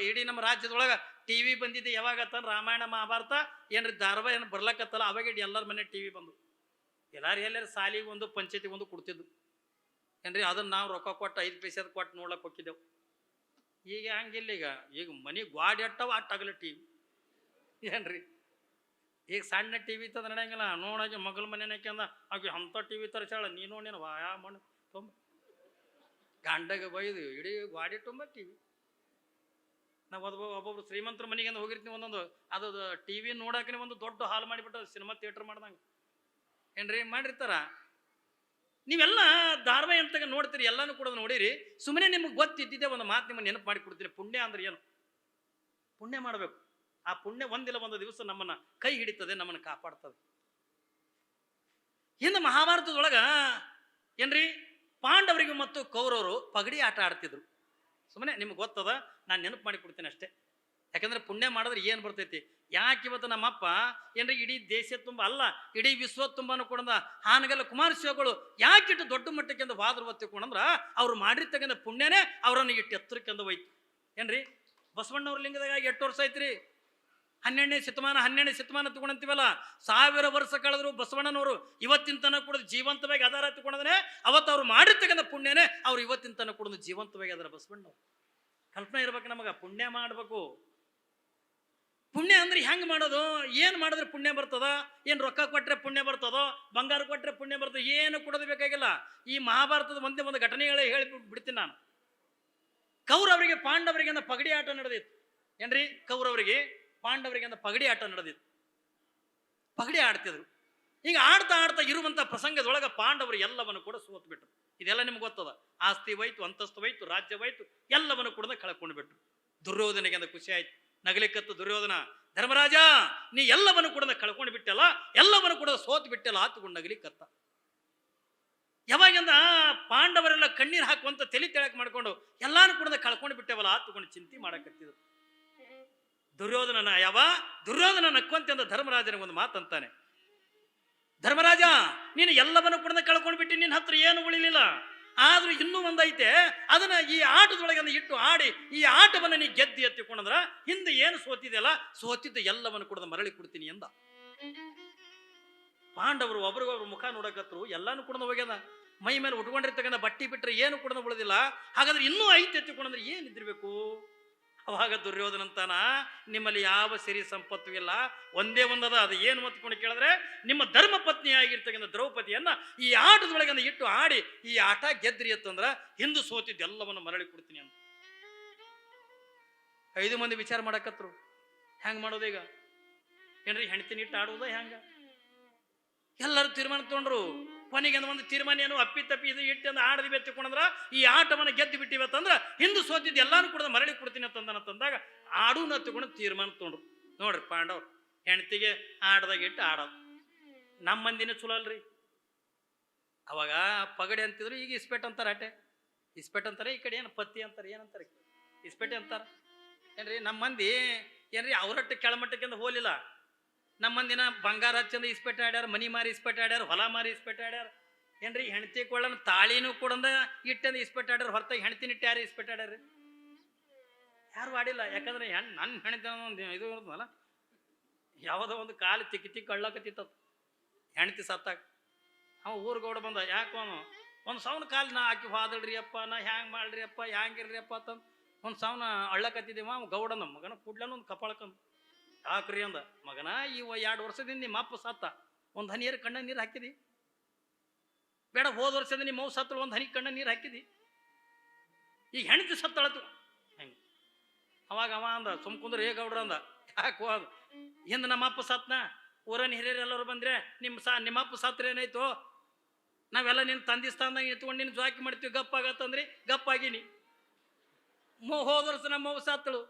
ಇಡೀ ನಮ್ಮ ರಾಜ್ಯದೊಳಗೆ ಟಿವಿ ಬಂದಿದ್ದೆ ಯಾವಾಗ ಅಂತಂದ್ರೆ ರಾಮಾಯಣ ಮಹಾಭಾರತ ಏನ್ರಿ ಧಾರಾವಾಹಿ ಏನು ಬರ್ಲಕ್ಕತ್ತಲ್ಲ ಅವಾಗ ಇಡೀ ಎಲ್ಲರ ಮನೆ ಟಿವಿ ಬಂದು ಎಲ್ಲಾರು ಸಾಲಿಗೆ ಒಂದು ಪಂಚಾಯತಿಗೆ ಒಂದು ಕೊಡ್ತಿದ್ವು ಏನ್ರಿ. ಅದನ್ನ ನಾವು ರೊಕ್ಕ ಕೊಟ್ಟು 5 ಪೈಸೆ ಕೊಟ್ಟು ನೋಡ್ಲಕ್ಕೆ ಹೋಗಿದ್ದೆವು. ಈಗ ಹಂಗಿಲ್ಲ, ಈಗ ಮನೆ ಗಾಡಿ ಅಟ್ಟವ ಅಟ್ಟಾಗಲ್ಲ ಟಿವಿ ಏನ್ರಿ. ಈಗ ಸಣ್ಣ ಟಿವಿ ತಂದ್ರೆ ನಡೆಯಂಗಿಲ್ಲ, ನೋಡಾಗಿ ಮಗಳ ಮನೆನಕ್ಕೆ ಅಂದ ಆಕೆ ಅಂಥ ಟಿವಿ ತರಿಸಾಳ, ನೀನು ನೀನು ವಾಯ ಮಣ್ಣು ತುಂಬ ಗಂಡಗೆ ಬೈದು ಇಡೀ ಗಾಡಿ ತುಂಬ ಟಿವಿ. ನಾವು ಒಬ್ಬೊಬ್ರು ಶ್ರೀಮಂತರ ಮನೆಗೆ ಅಂತ ಹೋಗಿರ್ತೀವಿ, ಒಂದೊಂದು ಅದು ಟಿವಿ ನೋಡಾಕನೆ ಒಂದು ದೊಡ್ಡ ಹಾಲ್ ಮಾಡಿಬಿಟ್ಟು ಸಿನಿಮಾ ಥಿಯೇಟರ್ ಮಾಡ್ದಂಗೆ ಏನ್ರಿ ಮಾಡಿರ್ತಾರ. ನೀವೆಲ್ಲ ಧಾರಾವಾಹಿ ಅಂತ ನೋಡ್ತೀರಿ, ಎಲ್ಲಾನು ಕೂಡ ನೋಡಿರಿ. ಸುಮ್ಮನೆ ನಿಮ್ಗೆ ಗೊತ್ತಿದ್ದಿದ್ದೆ ಒಂದು ಮಾತು ನಿಮ್ಮನ್ನು ನೆನಪು ಮಾಡಿ ಕೊಡ್ತೀನಿ. ಪುಣ್ಯ ಅಂದ್ರೆ ಏನು? ಪುಣ್ಯ ಮಾಡಬೇಕು. ಆ ಪುಣ್ಯ ಒಂದಿಲ್ಲ ಒಂದು ದಿವಸ ನಮ್ಮನ್ನ ಕೈ ಹಿಡಿತದೆ, ನಮ್ಮನ್ನು ಕಾಪಾಡ್ತದೆ. ಇನ್ನು ಮಹಾಭಾರತದೊಳಗ ಏನ್ರಿ ಪಾಂಡವರಿಗೂ ಮತ್ತು ಕೌರವರು ಪಗಡಿ ಆಟ ಆಡ್ತಿದ್ರು. ಸುಮ್ಮನೆ ನಿಮ್ಗೆ ಗೊತ್ತದ, ನಾನು ನೆನಪು ಮಾಡಿ ಕೊಡ್ತೀನಿ ಅಷ್ಟೇ. ಯಾಕಂದ್ರೆ ಪುಣ್ಯ ಮಾಡಿದ್ರೆ ಏನು ಬರ್ತೈತಿ. ಯಾಕೆ ಇವತ್ತು ನಮ್ಮಪ್ಪ ಏನ್ರಿ ಇಡೀ ದೇಶ ತುಂಬ ಅಲ್ಲ ಇಡೀ ವಿಶ್ವ ತುಂಬಾನು ಕೂಡ ಹಾನಗಲ್ಲ ಕುಮಾರಸ್ವಾಮಿಗಳು ಯಾಕಿಟ್ಟು ದೊಡ್ಡ ಮಟ್ಟಕ್ಕಿಂತ ವಾದ್ರ ಒತ್ತಿಕೊಂಡ್ರ ಅವ್ರು ಮಾಡಿರ್ತಕ್ಕಂಥ ಪುಣ್ಯನೇ ಅವರನ್ನು ಇಟ್ಟು ಎತ್ತರಕ್ಕಿಂದ ಹೋಯ್ತು ಏನ್ರಿ. ಬಸವಣ್ಣವ್ರ ಲಿಂಗದಾಗ 8 ವರ್ಷ ಐತ್ರಿ. 12ನೇ ಶತಮಾನ ತಗೊಂಡಂತೀವಲ್ಲ, 1000 ವರ್ಷ ಕಳೆದ್ರು ಬಸವಣ್ಣನವರು ಇವತ್ತಿನ ತನಕ ಕೂಡ ಜೀವಂತವಾಗಿ ಆಧಾರ ತಗೊಂಡದ್ರೆ ಅವತ್ತು ಅವ್ರು ಮಾಡಿರ್ತಕ್ಕಂಥ ಪುಣ್ಯನೇ ಅವ್ರು ಇವತ್ತಿನ ತನಕ ಕೂಡ ಜೀವಂತವಾಗಿ ಅದರ ಬಸವಣ್ಣವ್ರು. ಕಲ್ಪನೆ ಇರ್ಬೇಕು ನಮಗ, ಪುಣ್ಯ ಮಾಡಬೇಕು. ಪುಣ್ಯ ಅಂದ್ರೆ ಹೆಂಗೆ ಮಾಡೋದು? ಏನು ಮಾಡಿದ್ರೆ ಪುಣ್ಯ ಬರ್ತದ? ಏನು ರೊಕ್ಕ ಕೊಟ್ಟರೆ ಪುಣ್ಯ ಬರ್ತದೋ, ಬಂಗಾರ ಕೊಟ್ಟರೆ ಪುಣ್ಯ ಬರ್ತದೋ? ಏನು ಕೊಡೋದು ಬೇಕಾಗಿಲ್ಲ. ಈ ಮಹಾಭಾರತದ ಒಂದೇ ಒಂದು ಘಟನೆಗಳೇ ಹೇಳಿ ಬಿಡ್ತೀನಿ ನಾನು. ಕೌರವರಿಗೆ ಪಾಂಡವರಿಗೆ ಅಂದ ಪಗಡಿ ಆಟ ನಡೆದಿತ್ತು ಏನ್ರಿ. ಕೌರವರಿಗೆ ಪಾಂಡವರಿಗೆ ಅಂದ ಪಗಡಿ ಆಟ ನಡೆದಿತ್ತು. ಪಗಡಿ ಆಡ್ತಿದ್ರು. ಈಗ ಆಡ್ತಾ ಇರುವಂತ ಪ್ರಸಂಗದೊಳಗ ಪಾಂಡವರು ಎಲ್ಲವನ್ನು ಕೂಡ ಸೋತ್ ಬಿಟ್ರು. ಇದೆಲ್ಲ ನಿಮ್ಗೆ ಗೊತ್ತದ. ಆಸ್ತಿ ಹೋಯ್ತು, ಅಂತಸ್ತು ಹೋಯ್ತು, ರಾಜ್ಯ ಹೋಯ್ತು, ಎಲ್ಲವನ್ನು ಕೂಡ ಕಳ್ಕೊಂಡು ಬಿಟ್ರು. ದುರ್ಯೋಧನಿಗೆ ಅಂದ ಖುಷಿ ಆಯ್ತು, ನಗಲಿಕ್ಕತ್ತು ದುರ್ಯೋಧನ, ಧರ್ಮರಾಜ ನೀ ಎಲ್ಲವನ್ನು ಕೂಡ ಕಳ್ಕೊಂಡು ಬಿಟ್ಟಲ್ಲ, ಎಲ್ಲವನ್ನು ಕೂಡ ಸೋತ್ ಬಿಟ್ಟಲ್ಲ ಆತುಕೊಂಡು ನಗಲಿಕ್ಕತ್ತ. ಯಾವಾಗಿಂದ ಪಾಂಡವರೆಲ್ಲ ಕಣ್ಣೀರು ಹಾಕುವಂತ ತಲೆ ತೆಳಕ್ ಮಾಡ್ಕೊಂಡು ಎಲ್ಲಾನು ಕೂಡ ಕಳ್ಕೊಂಡು ಬಿಟ್ಟೇವಲ್ಲ ಆತುಕೊಂಡು ಚಿಂತೆ ಮಾಡಕತ್ತಿದ್ರು. ದುರ್ಯೋಧನ ನಕ್ಕುವಂತ ಧರ್ಮರಾಜನಿಗೆ ಒಂದು ಮಾತಂತಾನೆ, ಧರ್ಮರಾಜ ನೀನು ಎಲ್ಲವನ್ನು ಕೂಡ ಕಳ್ಕೊಂಡು ಬಿಟ್ಟು ನಿನ್ನ ಹತ್ರ ಏನು ಉಳಿಲಿಲ್ಲ, ಆದ್ರೂ ಇನ್ನೂ ಒಂದೈತೆ, ಅದನ್ನ ಈ ಆಟದೊಳಗೆ ಇಟ್ಟು ಆಡಿ ಈ ಆಟವನ್ನು ನೀ ಗೆದ್ದಿ ಎತ್ತಿಕೊಂಡ್ರ ಹಿಂದೆ ಏನು ಸೋತಿದೆಯಲ್ಲ ಸೋತಿದ್ದ ಎಲ್ಲವನ್ನು ಕೂಡ ಮರಳಿ ಕೊಡ್ತೀನಿ ಎಂದ. ಪಾಂಡವರು ಒಬ್ರಿಗೊಬ್ರು ಮುಖ ನೋಡಕತ್ರು, ಎಲ್ಲಾನು ಕೂಡ ಹೋಗ್ಯದ. ಮೈ ಮೇಲೆ ಉಟ್ಕೊಂಡಿರ್ತಕ್ಕಂಥ ಬಟ್ಟಿ ಬಿಟ್ರೆ ಏನು ಕೂಡ ಉಳಿದಿಲ್ಲ. ಹಾಗಾದ್ರೆ ಇನ್ನೂ ಐತೆ ಎತ್ತಿಕೊಂಡ್ರೆ ಏನಿದ್ದಿರ್ಬೇಕು? ಅವಾಗ ದುರ್ಯೋಧನ ಅಂತಾನ, ನಿಮ್ಮಲ್ಲಿ ಯಾವ ಸಿರಿ ಸಂಪತ್ತು ಇಲ್ಲ, ಒಂದೇ ಒಂದದ. ಅದು ಏನು ಮತ್ಕೊಂಡು ಕೇಳಿದ್ರೆ ನಿಮ್ಮ ಧರ್ಮ ಪತ್ನಿಯಾಗಿರ್ತಕ್ಕಂಥ ದ್ರೌಪದಿಯನ್ನ ಈ ಆಟದೊಳಗೆ ಇಟ್ಟು ಆಡಿ ಈ ಆಟ ಗೆದ್ರಿ ಅಂತಂದ್ರ ಹಿಂದೂ ಸೋತಿದ್ದು ಎಲ್ಲವನ್ನು ಮರಳಿ ಕೊಡ್ತೀನಿ ಅಂತ 5 ಮಂದಿ ವಿಚಾರ ಮಾಡಕತ್ರು. ಹೆಂಗ್ ಮಾಡೋದು ಈಗ ಏನ್ರಿ? ಹೆಣ್ತಿನ ಇಟ್ಟು ಆಡುವುದ ಹೆಂಗ? ಎಲ್ಲರೂ ತೀರ್ಮಾನ ತಗೊಂಡ್ರು. ಕೊನೆಗೆ ಒಂದು ತೀರ್ಮಾನ ಏನು, ಅಪ್ಪಿ ಇದು ಇಟ್ಟು ಆಡದಿ ಬೆತ್ತಿಕೊಂಡ್ರ ಈ ಆಟವನ್ನು ಗೆದ್ದು ಬಿಟ್ಟಿವತ್ತಂದ್ರ ಹಿಂದೂ ಸೋತಿದ್ದು ಎಲ್ಲಾನು ಕೂಡ ಮರಳಿ ಕೊಡ್ತೀನಿ ಅಂತಂದಾಗ ಆಡೂನ ತಗೊಂಡು ತೀರ್ಮಾನ ತಗೊಂಡ್ರು. ನೋಡ್ರಿ ಪಾಂಡವ್ರು ಹೆಣ್ತಿಗೆ ಆಡದಾಗ ಇಟ್ಟು ಆಡೋದು. ನಮ್ಮ ಮಂದಿನೇ ಚಲೋ ಅಲ್ರಿ. ಅವಾಗ ಪಗಡೆ ಅಂತಿದ್ರು, ಈಗ ಇಸ್ಪೇಟ್ ಅಂತಾರೆ. ಅಟೆ ಇಸ್ಪೇಟ್ ಅಂತಾರೆ, ಈ ಕಡೆ ಏನು ಪತ್ತಿ ಅಂತಾರೆ, ಏನಂತಾರೆ ಇಸ್ಪೇಟೆ ಅಂತಾರ ಏನ್ರಿ. ನಮ್ಮ ಮಂದಿ ಏನ್ರಿ ಅವರಟ್ಟು ಕೆಳಮಟ್ಟಕ್ಕಿಂತ ಹೋಲಿಲ್ಲ. ನಮ್ಮ ಮಂದಿನ ಬಂಗಾರ ಹಚ್ಚಂದ ಇಸ್ಪೇಟೆ ಆಡ್ಯಾರ, ಮನಿ ಮಾರಿ ಇಸ್ಪೇಟೆ ಆಡ್ಯಾರ, ಹೊಲ ಮಾರಿ ಇಸ್ಪೇಟೆ ಆಡ್ಯಾರ ಏನ್ರಿ. ಹೆಣ್ತಿ ಕೊಳ್ಳನ ತಾಳಿನೂ ಕೂಡ ಇಟ್ಟಂದ ಇಸ್ಪೇಟೆ ಆಡ್ಯಾರ, ಹೊರತಾಗಿ ಹೆಣ್ತಿನಿಟ್ಟು ಯಾರು ಇಸ್ಪೇಟೆ ಆಡ್ಯಾರ? ಯಾರು ಆಡಿಲ್ಲ. ಯಾಕಂದ್ರೆ ನನ್ನ ಹೆಣ್ತಿ ಒಂದು ಇದು ಇರ್ತದಲ್ಲ, ಯಾವುದೋ ಒಂದು ಕಾಲು ತಿಕ್ಕಿ ಅಳ್ಳಕತ್ತಿತ್ತ ಹೆಣ್ತಿ ಸತ್ತಾಗ. ಅವ ಊರ್ಗೌಡ ಬಂದ, ಯಾಕೋ ಅವನು ಒಂದು ಸಾವನ ಕಾಲ ನಾ ಆಕಿ ಹಾದಳ್ರಿ ಅಪ್ಪ, ನಾ ಹ್ಯಾಂಗೆ ಮಾಡ್ರಿ ಅಪ್ಪ, ಹ್ಯಾಂಗಿರ್ರಿ ಅಪ್ಪ ಅಂತಂದು ಒಂದು ಸಾವನ ಅಳ್ಳಕತ್ತಿದ್ದೀವ. ಅವ ಗೌಡ ನಮ್ಮ ಮಗನ ಕೂಡ್ಲನ ಒಂದು ಕಪಾಳಕಂದು ಹಾಕ್ರಿ ಅಂದ. ಮಗನ ಇವ 2 ವರ್ಷದಿಂದ ನಿಮ್ಮ ಅಪ್ಪ ಸತ್ತ, ಒಂದು ಹನಿಯರು ಕಣ್ಣ ನೀರು ಹಾಕಿದಿ ಬೇಡ. ಹೋದ ವರ್ಷದಿಂದ ನಿಮ್ಮ ಮೌ ಸತ್ತಳು, ಒಂದು ಹನಿ ಕಣ್ಣ ನೀರು ಹಾಕಿದಿ. ಈಗ ಹೆಣ್ತಿ ಸತ್ತಳತು ಹೆಂಗೆ. ಅವಾಗ ಅವ ಅಂದ, ಸುಮ್ಕುಂದ್ರ ಏ ಗೌಡ್ರ ಅಂದ. ಯಾಕೋ ಅದು ಹಿಂದೆ ನಮ್ಮ ಅಪ್ಪ ಸತ್ನ, ಊರನ್ನ ಹಿರಿಯರು ಎಲ್ಲರೂ ಬಂದ್ರೆ ನಿಮ್ಮ ಅಪ್ಪ ಸತ್ರ ಏನಾಯ್ತು, ನಾವೆಲ್ಲ ನಿನ್ನ ತಂದಿ ಸ್ಥಾನದಾಗ ನಿಂತ್ಕೊಂಡು ನಿನ್ನ ಜಾಕಿ ಮಾಡ್ತೀವಿ, ಗಪ್ಪಾಗತ್ತಂದ್ರಿ ಗಪ್ಪಾಗಿನಿ. ಹೋದ ವರ್ಷ ನಮ್ಮ ಅವ್ವ ಸತ್ತಳು,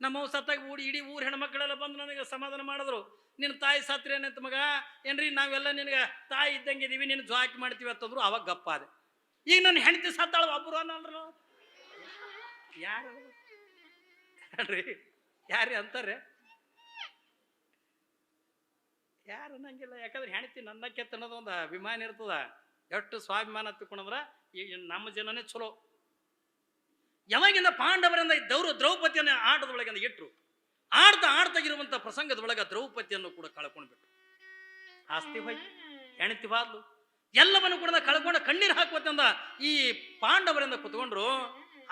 ನಮ್ಮ ಅವ್ವ ಸತ್ತಾಗ ಇಡೀ ಊರು ಹೆಣ್ಮಕ್ಳೆಲ್ಲ ಬಂದು ನನಗೆ ಸಮಾಧಾನ ಮಾಡಿದ್ರು. ನಿನ್ನ ತಾಯಿ ಸತ್ರ ಏನಂತ ಮಗ, ಏನ್ರಿ ನಾವೆಲ್ಲ ನಿನಗೆ ತಾಯಿ ಇದ್ದಂಗೆ ಇದೀವಿ, ನಿನ್ನ ಜಾಕಿ ಮಾಡ್ತೀವಿ ಅಂತಂದ್ರು. ಅವಾಗ ಗಪ್ಪಾದೆ. ಈಗ ನನ್ನ ಹೆಂಡತಿ ಸತ್ತಾಳು, ಒಬ್ಬರು ಅನ್ನಲ್ರು. ಯಾರು ರೀ, ಯಾರೇ ಅಂತಾರೆ, ಯಾರು ಅನ್ನಂಗಿಲ್ಲ. ಯಾಕಂದ್ರೆ ಹೆಂಡತಿ ನನ್ನಕ್ಕೆ ಅನ್ನೋದು ಒಂದು ಅಭಿಮಾನ ಇರ್ತದ. ಎಷ್ಟು ಸ್ವಾಭಿಮಾನ ತಿಳ್ಕೊಂಡ್ರ ಈಗ ನಮ್ಮ ಜನನೇ ಚಲೋ. ಯಾವಾಗಿಂದ ಪಾಂಡವರಿಂದ ದ್ರೌಪದಿಯನ್ನು ಆಟದೊಳಗಿಂದ ಇಟ್ಟರು, ಆಡ್ತಾಗಿರುವಂಥ ಪ್ರಸಂಗದೊಳಗ ದ್ರೌಪದಿಯನ್ನು ಕೂಡ ಕಳ್ಕೊಂಡ್ಬಿಟ್ರು. ಆಸ್ತಿ ಹೋಯ್ತು, ಹೆಂಡತಿ ಬಾದ್ಲು, ಎಲ್ಲವನ್ನು ಕೂಡ ಕಳ್ಕೊಂಡು ಕಣ್ಣೀರು ಹಾಕುವಂದ ಈ ಪಾಂಡವರಿಂದ ಕುತ್ಕೊಂಡ್ರು.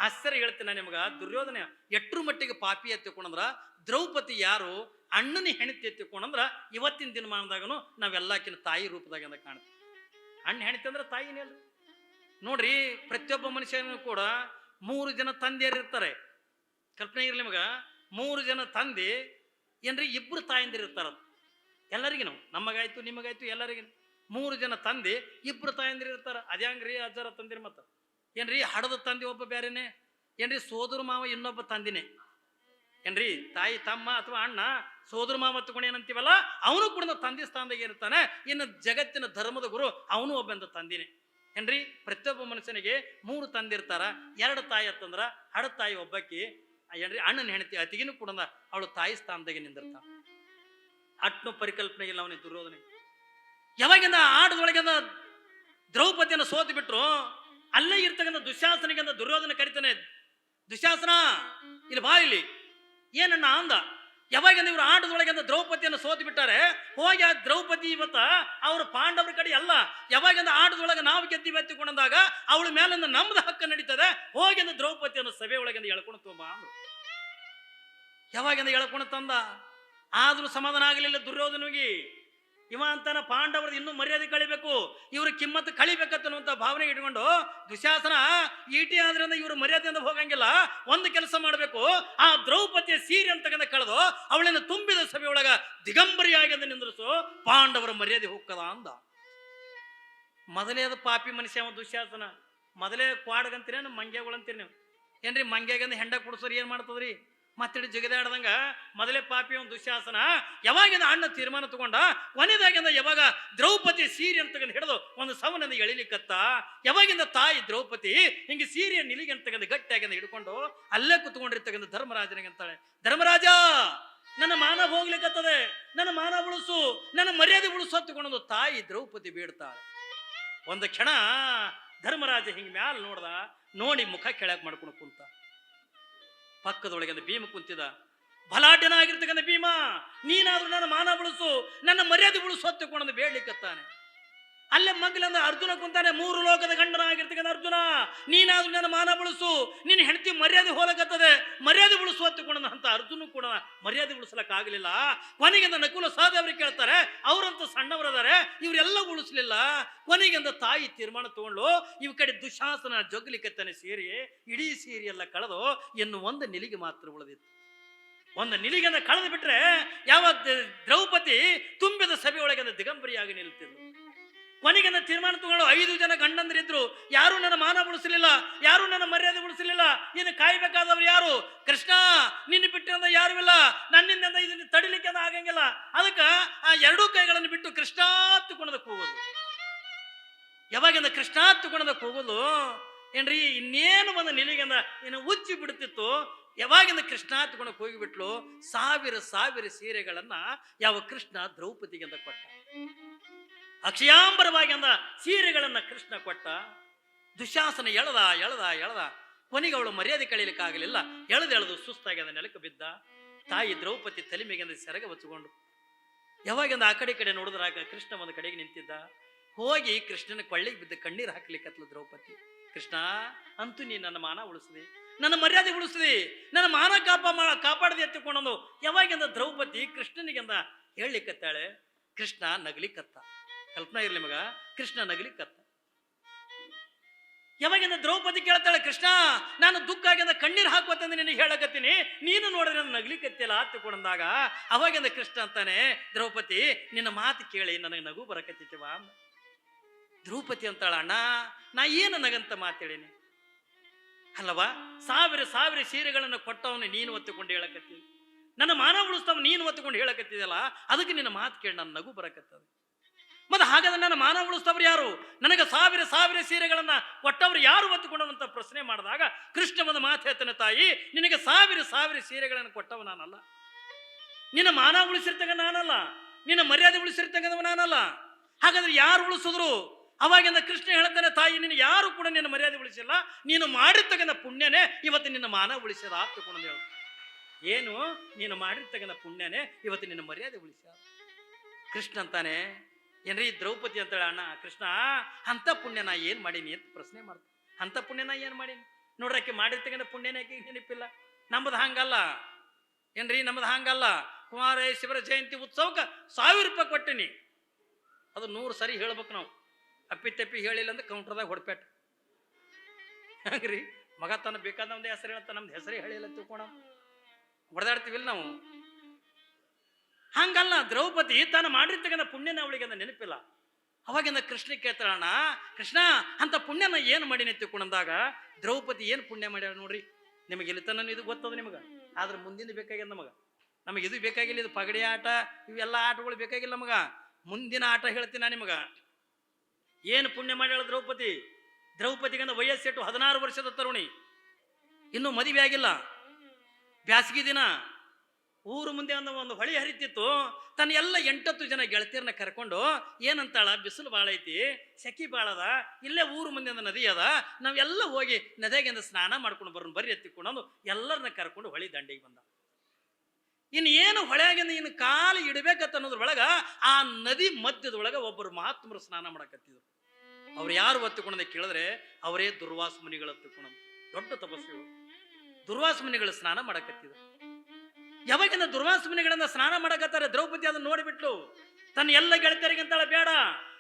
ಆಶ್ಚರ್ಯ ಹೇಳ್ತೀನಿ ನಿಮ್ಗ, ದುರ್ಯೋಧನ ಎಟ್ರು ಮಟ್ಟಿಗೆ ಪಾಪಿ ಎತ್ತಿಕೊಂಡ್ರ ದ್ರೌಪದಿ ಯಾರು ಅಣ್ಣನ ಹೆಂಡತಿ ಎತ್ತಿಕೊಂಡ್ರ ಇವತ್ತಿನ ದಿನಮಾನದಾಗನು ನಾವೆಲ್ಲಾಕಿನ ತಾಯಿ ರೂಪದಾಗ ಕಾಣ್ತೀವಿ. ಅಣ್ಣ ಹೆಂಡತಿ ಅಂದ್ರೆ ತಾಯಿನೇ ಅಲ್ರಿ. ನೋಡ್ರಿ, ಪ್ರತಿಯೊಬ್ಬ ಮನುಷ್ಯನೂ ಕೂಡ 3 ಜನ ತಂದೆಯರು ಇರ್ತಾರೆ. ಕಲ್ಪನೆ ಇರಲಿ ನಿಮಗ, 3 ಜನ ತಂದೆ ಏನ್ರಿ, 2 ತಾಯಂದಿರು ಇರ್ತಾರ ಎಲ್ಲರಿಗೂ. ನಮಗಾಯ್ತು ನಿಮಗಾಯ್ತು ಎಲ್ಲರಿಗೂ 3 ಜನ ತಂದೆ 2 ತಾಯಂದಿರು ಇರ್ತಾರ. ಅದ್ಯಾಂಗ್ರಿ ಅಜ್ಜರ ತಂದಿರಿ ಮತ್ತ ಏನ್ರಿ, ಹಡದ ತಂದೆ ಒಬ್ಬ ಬೇರೆನೆ, ಏನ್ರಿ ಸೋದರ ಮಾವ ಇನ್ನೊಬ್ಬ ತಂದಿನೇ, ಏನ್ರಿ ತಾಯಿ ತಮ್ಮ ಅಥವಾ ಅಣ್ಣ ಸೋದರ ಮಾವ ತಗೊಂಡು ಏನಂತೀವಲ್ಲ ಅವನು ಕೂಡ ತಂದೆ ಸ್ಥಾನದಾಗ ಇರ್ತಾನೆ. ಇನ್ನು ಜಗತ್ತಿನ ಧರ್ಮದ ಗುರು ಅವನು ಒಬ್ಬಂದ ತಂದಿನೇ. ಏನ್ರಿ, ಪ್ರತಿಯೊಬ್ಬ ಮನುಷ್ಯನಿಗೆ 3 ತಂದಿರ್ತಾರ. 2 ತಾಯಿ ಅಂತಂದ್ರ ಹಡ ತಾಯಿ ಒಬ್ಬಾಕಿ ಏನ್ರಿ ಅಣ್ಣನ ಹೆಂಡತಿ ಅತಿಗಿನೂ ಕೂಡ ಅವಳು ತಾಯಿ ಸ್ಥಾನದಾಗ ನಿಂದಿರ್ತಾಳ. ಅಟ್ನು ಪರಿಕಲ್ಪನೆ ಇಲ್ಲ ಅವನಿಗೆ ದುರ್ಯೋಧನೆ. ಯಾವಾಗಿಂದ ಆಟದೊಳಗಿಂದ ದ್ರೌಪದಿಯನ್ನು ಸೋತು ಬಿಟ್ರು, ಅಲ್ಲೇ ಇರ್ತಕ್ಕಂಥ ದುಶ್ಯಾಸನಿಗೆ ದುರ್ಯೋಧನ ಕರಿತಾನೆ, ದುಶ್ಯಾಸನ ಇಲ್ಲಿ ಬಾ ಇಲ್ಲಿ ಏನಣ್ಣ ಅಂದ. ಯಾವಾಗಿಂದ ಇವರು ಆಟದೊಳಗಿಂದ ದ್ರೌಪದಿಯನ್ನು ಸೋತು ಬಿಟ್ಟಾರೆ, ಹೋಗಿ ಆ ದ್ರೌಪದಿ ಇವತ್ತ ಅವ್ರ ಪಾಂಡವರ ಕಡೆ ಅಲ್ಲ, ಯಾವಾಗಿಂದ ಆಟದೊಳಗೆ ನಾವು ಗೆದ್ದಿವಿ ಎತ್ತಿಕೊಂಡಾಗ ಅವಳ ಮೇಲಿಂದ ನಮ್ದು ಹಕ್ಕ ನಡೀತದೆ, ಹೋಗಿಂದ ದ್ರೌಪದಿಯನ್ನು ಸಭೆ ಒಳಗಿಂದ ಎಳ್ಕೊಂಡು ತುಂಬ ಅಂದ್ರು. ಯಾವಾಗಿಂದ ಎಳ್ಕೊಂಡು ತಂದ, ಆದ್ರೂ ಸಮಾಧಾನ ಆಗಲಿಲ್ಲ ದುರ್ಯೋಧನಿಗೆ. ಇವ ಅಂತಾನ ಪಾಂಡವರದ್ದು ಇನ್ನೂ ಮರ್ಯಾದೆ ಕಳಿಬೇಕು, ಇವ್ರ ಕಿಮ್ಮತ್ತು ಕಳಿಬೇಕನ್ನುವಂತ ಭಾವನೆ ಇಟ್ಕೊಂಡು ದುಶ್ಯಾಸನ ಈಟಿ ಆದ್ರಿಂದ ಇವ್ರ ಮರ್ಯಾದೆಯಿಂದ ಹೋಗಂಗಿಲ್ಲ, ಒಂದು ಕೆಲಸ ಮಾಡಬೇಕು, ಆ ದ್ರೌಪದಿಯ ಸೀರೆ ಅಂತಕ್ಕಂಥ ಕಳೆದು ಅವಳನ್ನು ತುಂಬಿದ ಸಭೆಯೊಳಗ ದಿಗಂಬರಿಯಾಗಿ ನಿಂದ್ರಿಸು, ಪಾಂಡವರ ಮರ್ಯಾದೆ ಹೋಗ್ತದ ಅಂದ. ಮೊದಲೇ ಅದು ಪಾಪಿ ಮನುಷ್ಯ ಅವ ದುಶ್ಯಾಸನ. ಮೊದಲೇ ಕ್ವಾಡ್ಗಂತೀರಿ ಮಂಗ್ಯಗಳಂತೀರಿ ನೀವು, ಏನ್ರಿ ಮಂಗ್ಯಾಗಂದ ಹೆಂಡ ಕುಡಿಸೋರು ಏನ್ ಮಾಡ್ತದ್ರಿ, ಮತ್ತಿಡಿ ಜಿಗದಾಡ್ದಂಗ ಮೊದಲೇ ಪಾಪಿ ಒಂದು ದುಶ್ಯಾಸನ. ಯಾವಾಗಿಂದ ಅಣ್ಣ ತೀರ್ಮಾನ ತಗೊಂಡ, ಕೊನೆದಾಗಿಂದ ಯಾವಾಗ ದ್ರೌಪದಿ ಸೀರೆ ಅಂತಕ್ಕಂಥ ಹಿಡಿದು ಒಂದು ಸವನಿಂದ ಎಳಿಲಿಕ್ಕತ್ತ, ಯಾವಾಗಿಂದ ತಾಯಿ ದ್ರೌಪದಿ ಹಿಂಗೆ ಸೀರೆಯ ನಿಲಿಗೆ ಅಂತಕ್ಕಂಥ ಗಟ್ಟಿಯಾಗಿಂದ ಹಿಡ್ಕೊಂಡು ಅಲ್ಲೇ ಕುತ್ಕೊಂಡಿರ್ತಕ್ಕಂಥ ಧರ್ಮರಾಜನಿಗೆ ಅಂತಾಳೆ, ಧರ್ಮರಾಜ ನನ್ನ ಮಾನ ಹೋಗ್ಲಿಕ್ಕತ್ತದೆ, ನನ್ನ ಮಾನ ಉಳಿಸು, ನನ್ನ ಮರ್ಯಾದೆ ಉಳಿಸು ಹತ್ತುಕೊಂಡು ತಾಯಿ ದ್ರೌಪದಿ ಬೇಡ್ತಾಳೆ. ಒಂದು ಕ್ಷಣ ಧರ್ಮರಾಜ ಹಿಂಗೆ ಮ್ಯಾಲ ನೋಡ್ದ, ನೋಡಿ ಮುಖ ಕೆಳಗೆ ಮಾಡ್ಕೊಂಡು ಕುಂತ. ಪಕ್ಕದೊಳಗೆ ಭೀಮ ಕುಂತಿದ. ಬಲಾಢ್ಯನಾಗಿರ್ತಕ್ಕಂಥ ಭೀಮ, ನೀನಾದ್ರೂ ನನ್ನ ಮಾನ ಉಳಿಸು, ನನ್ನ ಮರ್ಯಾದೆ ಉಳಿಸು ಹತ್ತುಕೊಂಡು ಬೇಡ್ಲಿಕ್ಕತ್ತಾನೆ. ಅಲ್ಲೇ ಮಗ್ಲಂದ ಅರ್ಜುನ ಕುಂತಾನೆ, 3 ಲೋಕದ ಗಂಡನಾಗಿರ್ತಕ್ಕಂಥ ಅರ್ಜುನ, ನೀನಾದ್ರೂ ನನ್ನ ಮಾನ ಉಳಿಸು, ನಿನ್ನ ಹೆಂಡತಿ ಮರ್ಯಾದೆ ಹೋಲಕತ್ತದೆ, ಮರ್ಯಾದೆ ಉಳಿಸು ಹತ್ತುಕೊಂಡ ಅಂತ ಅರ್ಜುನ ಕೂಡ ಮರ್ಯಾದೆ ಉಳಿಸ್ಲಕ್ ಆಗಲಿಲ್ಲ. ಕೊನೆಗಿಂದ ನಕುಲ ಸಹದೇವರಿಗೆ ಕೇಳ್ತಾರೆ, ಅವರಂತೂ ಸಣ್ಣವರದಾರೆ, ಇವರೆಲ್ಲ ಉಳಿಸ್ಲಿಲ್ಲ. ಕೊನೆಗಿಂದ ತಾಯಿ ತೀರ್ಮಾನ ತಗೊಂಡು ಇವ್ ಕಡೆ ದುಶಾಸನ ಜೊಗ್ಲಿಕತ್ತಾನೆ ಸೇರಿ, ಇಡೀ ಸೀರೆ ಎಲ್ಲ ಕಳೆದು ಇನ್ನು ಒಂದು ನಿಲಿಗೆ ಮಾತ್ರ ಉಳಿದಿತ್ತು. ಒಂದು ನಿಲಿಗೆಂದ ಕಳೆದು ಬಿಟ್ರೆ ಯಾವ ದ್ರೌಪದಿ ತುಂಬಿದ ಸಭೆಯೊಳಗೆ ದಿಗಂಬರಿಯಾಗಿ ನಿಲ್ತಿದ್ಲು. ಕೊನೆಗಿಂದ ತೀರ್ಮಾನ ತಗೊಂಡು 5 ಜನ ಗಂಡಂದ್ರಿದ್ರು, ಯಾರು ನನ್ನ ಮಾನ ಉಳಿಸಲಿಲ್ಲ, ಯಾರು ನನ್ನ ಮರ್ಯಾದೆ ಉಳಿಸಲಿಲ್ಲ, ಇನ್ನು ಕಾಯ್ಬೇಕಾದವ್ರು ಯಾರು, ಕೃಷ್ಣ ನಿನ್ನ ಬಿಟ್ಟಿರಂದ ಯಾರು ಇಲ್ಲ, ನನ್ನಿಂದ ಇದನ್ನ ತಡಿಲಿಕ್ಕೆ ಆಗಂಗಿಲ್ಲ. ಅದಕ್ಕೆ ಆ 2 ಕೈಗಳನ್ನು ಬಿಟ್ಟು ಕೃಷ್ಣ ತಗೊಂಡದಕ್ಕೆ ಹೋಗೋದು. ಯಾವಾಗಿಂದ ಕೃಷ್ಣ ತಗೊಂಡದಕ್ಕೆ ಹೋಗೋದು ಏನ್ರಿ, ಇನ್ನೇನು ಒಂದು ನಿಲಿಗೆಂದ ಇನ್ನು ಉಚ್ಚಿ ಬಿಡ್ತಿತ್ತು. ಯಾವಾಗಿಂದ ಕೃಷ್ಣ ತಗೊಂಡಕ್ಕೆ ಹೋಗಿಬಿಟ್ಲು, ಸಾವಿರ ಸೀರೆಗಳನ್ನ ಯಾವ ಕೃಷ್ಣ ದ್ರೌಪದಿಗೆಂದ ಕೊಟ್ಟ. ಅಕ್ಷಯಾಂಬರವಾಗಿ ಅಂದ ಸೀರೆಗಳನ್ನ ಕೃಷ್ಣ ಕೊಟ್ಟ. ದುಶಾಸನ ಎಳೆದ ಕೊನೆಗೆ ಅವಳು ಮರ್ಯಾದೆ ಕಳೀಲಿಕ್ಕಾಗಲಿಲ್ಲ, ಎಳೆದು ಸುಸ್ತಾಗಿ ಅದ ನೆಲಕ್ಕೆ ಬಿದ್ದ. ತಾಯಿ ದ್ರೌಪದಿ ತಲೆಮೆಗೆಂದ ಸೆರಗ ಬಚ್ಚಿಕೊಂಡು ಯಾವಾಗಿಂದ ಆ ಕಡೆ ನೋಡಿದ್ರಾಗ ಕೃಷ್ಣ ಒಂದು ಕಡೆಗೆ ನಿಂತಿದ್ದ. ಹೋಗಿ ಕೃಷ್ಣನ ಕೊಳ್ಳಿಗೆ ಬಿದ್ದು ಕಣ್ಣೀರು ಹಾಕ್ಲಿಕ್ಕತ್ಲು ದ್ರೌಪದಿ. ಕೃಷ್ಣ, ಅಂತೂ ನೀನು ನನ್ನ ಮಾನ ಉಳಿಸಿದೆ, ನನ್ನ ಮರ್ಯಾದೆ ಉಳಿಸಿದೆ, ನನ್ನ ಮಾನ ಕಾಪಾಡದೆ ಎತ್ತಿಕೊಂಡು ಯಾವಾಗಿಂದ ದ್ರೌಪದಿ ಕೃಷ್ಣನಿಗೆಂದ ಹೇಳಲಿಕ್ಕತ್ತಾಳೆ. ಕೃಷ್ಣ ನಗಲಿಕ್ಕತ್ತ. ಕಲ್ಪನಾ ಇರ್ಲಿ ಮಗ, ಕೃಷ್ಣ ನಗಲಿಕ್ಕತ್ತ. ಯಾವಾಗಿಂದ ದ್ರೌಪದಿ ಕೇಳ್ತಾಳೆ, ಕೃಷ್ಣ ನಾನು ದುಃಖ ಆಗಿಂದ ಕಣ್ಣೀರು ಹಾಕುವಂತ ನಿನಗೆ ಹೇಳಕತ್ತೀನಿ, ನೀನು ನೋಡಿದ್ರೆ ನಾನು ನಗ್ಲಿಕ್ಕತ್ತಿಲ್ಲ ಹತ್ತುಕೊಂಡಾಗ ಅವಾಗಿಂದ ಕೃಷ್ಣ ಅಂತಾನೆ, ದ್ರೌಪದಿ ನಿನ್ನ ಮಾತು ಕೇಳಿ ನನಗೆ ನಗು ಬರಕತ್ತಿವ. ದ್ರೌಪದಿ ಅಂತಾಳ, ಅಣ್ಣ ನಾ ಏನು ನಗಂತ ಮಾತೇಳೀನಿ ಅಲ್ಲವಾ, ಸಾವಿರ ಸಾವಿರ ಸೀರೆಗಳನ್ನು ಕೊಟ್ಟವನು ನೀನು ಒತ್ತುಕೊಂಡು ಹೇಳಕತ್ತೀನಿ, ನನ್ನ ಮಾನ ಉಳಿಸ್ತವ ನೀನು ಒತ್ತುಕೊಂಡು ಹೇಳಕತ್ತಿದಲ್ಲ, ಅದಕ್ಕೆ ನಿನ್ನ ಮಾತು ಕೇಳಿ ನನ್ನ ನಗು ಬರಕತ್ತದ. ಮತ್ತೆ ಹಾಗಾದ್ರೆ ನನ್ನ ಮಾನ ಉಳಿಸ್ತವ್ರು ಯಾರು, ನನಗೆ ಸಾವಿರ ಸಾವಿರ ಸೀರೆಗಳನ್ನ ಕೊಟ್ಟವ್ರು ಯಾರು ಒತ್ತುಕೊಂಡವಂತ ಪ್ರಶ್ನೆ ಮಾಡಿದಾಗ ಕೃಷ್ಣ ಒಂದು ಮಾತು ಹೇಳ್ತಾನೆ, ತಾಯಿ ನಿನಗೆ ಸಾವಿರ ಸಾವಿರ ಸೀರೆಗಳನ್ನು ಕೊಟ್ಟವ ನಾನಲ್ಲ, ನಿನ್ನ ಮಾನ ಉಳಿಸಿರ್ತಕ್ಕ ನಾನಲ್ಲ, ನಿನ್ನ ಮರ್ಯಾದೆ ಉಳಿಸಿರ್ತಕ್ಕಂಥವ ನಾನಲ್ಲ. ಹಾಗಾದ್ರೆ ಯಾರು ಉಳಿಸಿದ್ರು? ಅವಾಗಿಂದ ಕೃಷ್ಣ ಹೇಳ್ತಾನೆ, ತಾಯಿ ನೀನು ಯಾರು ಕೂಡ ನಿನ್ನ ಮರ್ಯಾದೆ ಉಳಿಸಿಲ್ಲ, ನೀನು ಮಾಡಿರ್ತಕ್ಕಂಥ ಪುಣ್ಯನೇ ಇವತ್ತು ನಿನ್ನ ಮಾನ ಉಳಿಸ್ಯದ ಆತುಕೊಂಡು ಹೇಳು. ಏನು ನೀನು ಮಾಡಿರ್ತಕ್ಕಂಥ ಪುಣ್ಯನೇ ಇವತ್ತು ನಿನ್ನ ಮರ್ಯಾದೆ ಉಳಿಸ್ಯ. ಕೃಷ್ಣ ಅಂತಾನೆ, ಏನ್ರಿ ದ್ರೌಪದಿ ಅಂತಾಳೆ, ಅಣ್ಣ ಕೃಷ್ಣ ಅಂತ ಪುಣ್ಯ ನಾ ಏನ್ ಮಾಡೀನಿ ಅಂತ ಪ್ರಶ್ನೆ ಮಾಡ್ತೀನಿ. ಅಂತ ಪುಣ್ಯ ನಾ ಏನ್ ಮಾಡೀನಿ ನೋಡ್ರಕ್ಕೆ, ಮಾಡಿರ್ತಕ್ಕಂಥ ಪುಣ್ಯನೇ ಆಕೆ ನೆನಪಿಲ್ಲ. ನಮ್ಮದು ಹಂಗಲ್ಲ ಏನ್ರಿ, ನಮ್ಮದು ಹಂಗಲ್ಲ. ಕುಮಾರ ಶಿವರ ಜಯಂತಿ ಉತ್ಸವಕ್ಕೆ 1000 ರೂಪಾಯಿ ಕೊಟ್ಟಿನಿ, ಅದು 100 ಸರಿ ಹೇಳ್ಬೇಕು ನಾವು. ಅಪ್ಪಿ ತಪ್ಪಿ ಹೇಳಿಲ್ಲ ಅಂದ್ರೆ ಕೌಂಟರ್ದಾಗ ಹೊಡ್ಪೇಟ. ಹಂಗ್ರಿ ಮಗ ತನ್ನ ಬೇಕಾದ ನಮ್ದು ಹೆಸರು ಹೇಳ್ತ, ನಮ್ದು ಹೆಸರೇ ಹೇಳಿಲ್ಲ ತಿಳ್ಕೊಣ ಹೊಡೆದಾಡ್ತೀವಿಲ್ಲ ನಾವು. ಹಂಗಲ್ಲ, ದ್ರೌಪದಿ ತಾನು ಮಾಡಿರ್ತಕ್ಕಂಥ ಪುಣ್ಯನ ಅವಳಿಗೆ ಅಂದ ನೆನಪಿಲ್ಲ. ಅವಾಗಿಂದ ಕೃಷ್ಣ ಕೇಳ್ತಾಳಣ್ಣ, ಕೃಷ್ಣ ಅಂತ ಪುಣ್ಯನ ಏನು ಮಾಡೀನಿ ತಿಳ್ಕೊಂಡಾಗ ದ್ರೌಪದಿ ಏನು ಪುಣ್ಯ ಮಾಡ್ಯಾಳ ನೋಡ್ರಿ. ನಿಮಗೆ ಇಲ್ಲಿ ತನ ಇದು ಗೊತ್ತದ ನಿಮಗೆ, ಆದ್ರೆ ಮುಂದಿನ ಬೇಕಾಗಿಲ್ಲ ನಮಗ. ನಮಗೆ ಇದು ಬೇಕಾಗಿಲ್ಲ, ಇದು ಪಗಡಿ ಆಟ ಇವೆಲ್ಲ ಆಟಗಳು ಬೇಕಾಗಿಲ್ಲ ನಮಗ. ಮುಂದಿನ ಆಟ ಹೇಳ್ತೀನಿ ನಾ ನಿಮಗ. ಏನು ಪುಣ್ಯ ಮಾಡ್ಯಾಳ ದ್ರೌಪದಿ? ದ್ರೌಪದಿಗಂದ ವಯಸ್ಸೆಟ್ಟು 16 ವರ್ಷದ ತರುಣಿ, ಇನ್ನೂ ಮದುವೆ ಆಗಿಲ್ಲ. ಬ್ಯಾಸಗಿ ದಿನ ಊರು ಮುಂದೆ ಒಂದು ಹೊಳಿ ಹರಿತಿತ್ತು. ತನ್ನ ಎಲ್ಲ 8-10 ಜನ ಗೆಳತಿಯರನ್ನ ಕರ್ಕೊಂಡು ಏನಂತಾಳ, ಬಿಸಿಲು ಭಾಳ ಐತಿ, ಸೆಕಿ ಭಾಳದ, ಇಲ್ಲೇ ಊರು ಮುಂದೆ ಒಂದು ನದಿ ಅದ, ನಾವೆಲ್ಲ ಹೋಗಿ ನದಿಯಾಗಿಂದ ಸ್ನಾನ ಮಾಡ್ಕೊಂಡು ಬರೋಣ ಬರ್ರಿ ಎತ್ತಿಕೊಂಡು ಎಲ್ಲರನ್ನ ಕರ್ಕೊಂಡು ಹೊಳಿ ದಂಡಿಗೆ ಬಂದ. ಇನ್ನು ಏನು ಹೊಳೆಯಾಗಿಂದ ಇನ್ನು ಕಾಲು ಇಡಬೇಕತ್ತ ಅನ್ನೋದ್ರೊಳಗ ಆ ನದಿ ಮಧ್ಯದೊಳಗ ಒಬ್ಬರು ಮಹಾತ್ಮರು ಸ್ನಾನ ಮಾಡಕತ್ತಿದ್ರು. ಅವ್ರು ಯಾರು ಒತ್ತುಕೊಂಡ ಕೇಳಿದ್ರೆ ಅವರೇ ದುರ್ವಾಸ ಮುನಿಗಳು ಹತ್ತುಕೊಂಡ, ದೊಡ್ಡ ತಪಸ್ವಿಗಳು. ದುರ್ವಾಸ ಮುನಿಗಳು ಸ್ನಾನ ಮಾಡಕತ್ತಿದ್ರು. ಯಾವಾಗಿಂದ ದುರ್ವಾಸ ಮುನಿಗಳಿಂದ ಸ್ನಾನ ಮಾಡಕತ್ತಾರೆ, ದ್ರೌಪದಿ ಅದನ್ನ ನೋಡಿಬಿಟ್ಲು. ತನ್ನ ಎಲ್ಲ ಗೆಳತಿಯರಿಗಂತಾಳ, ಬೇಡ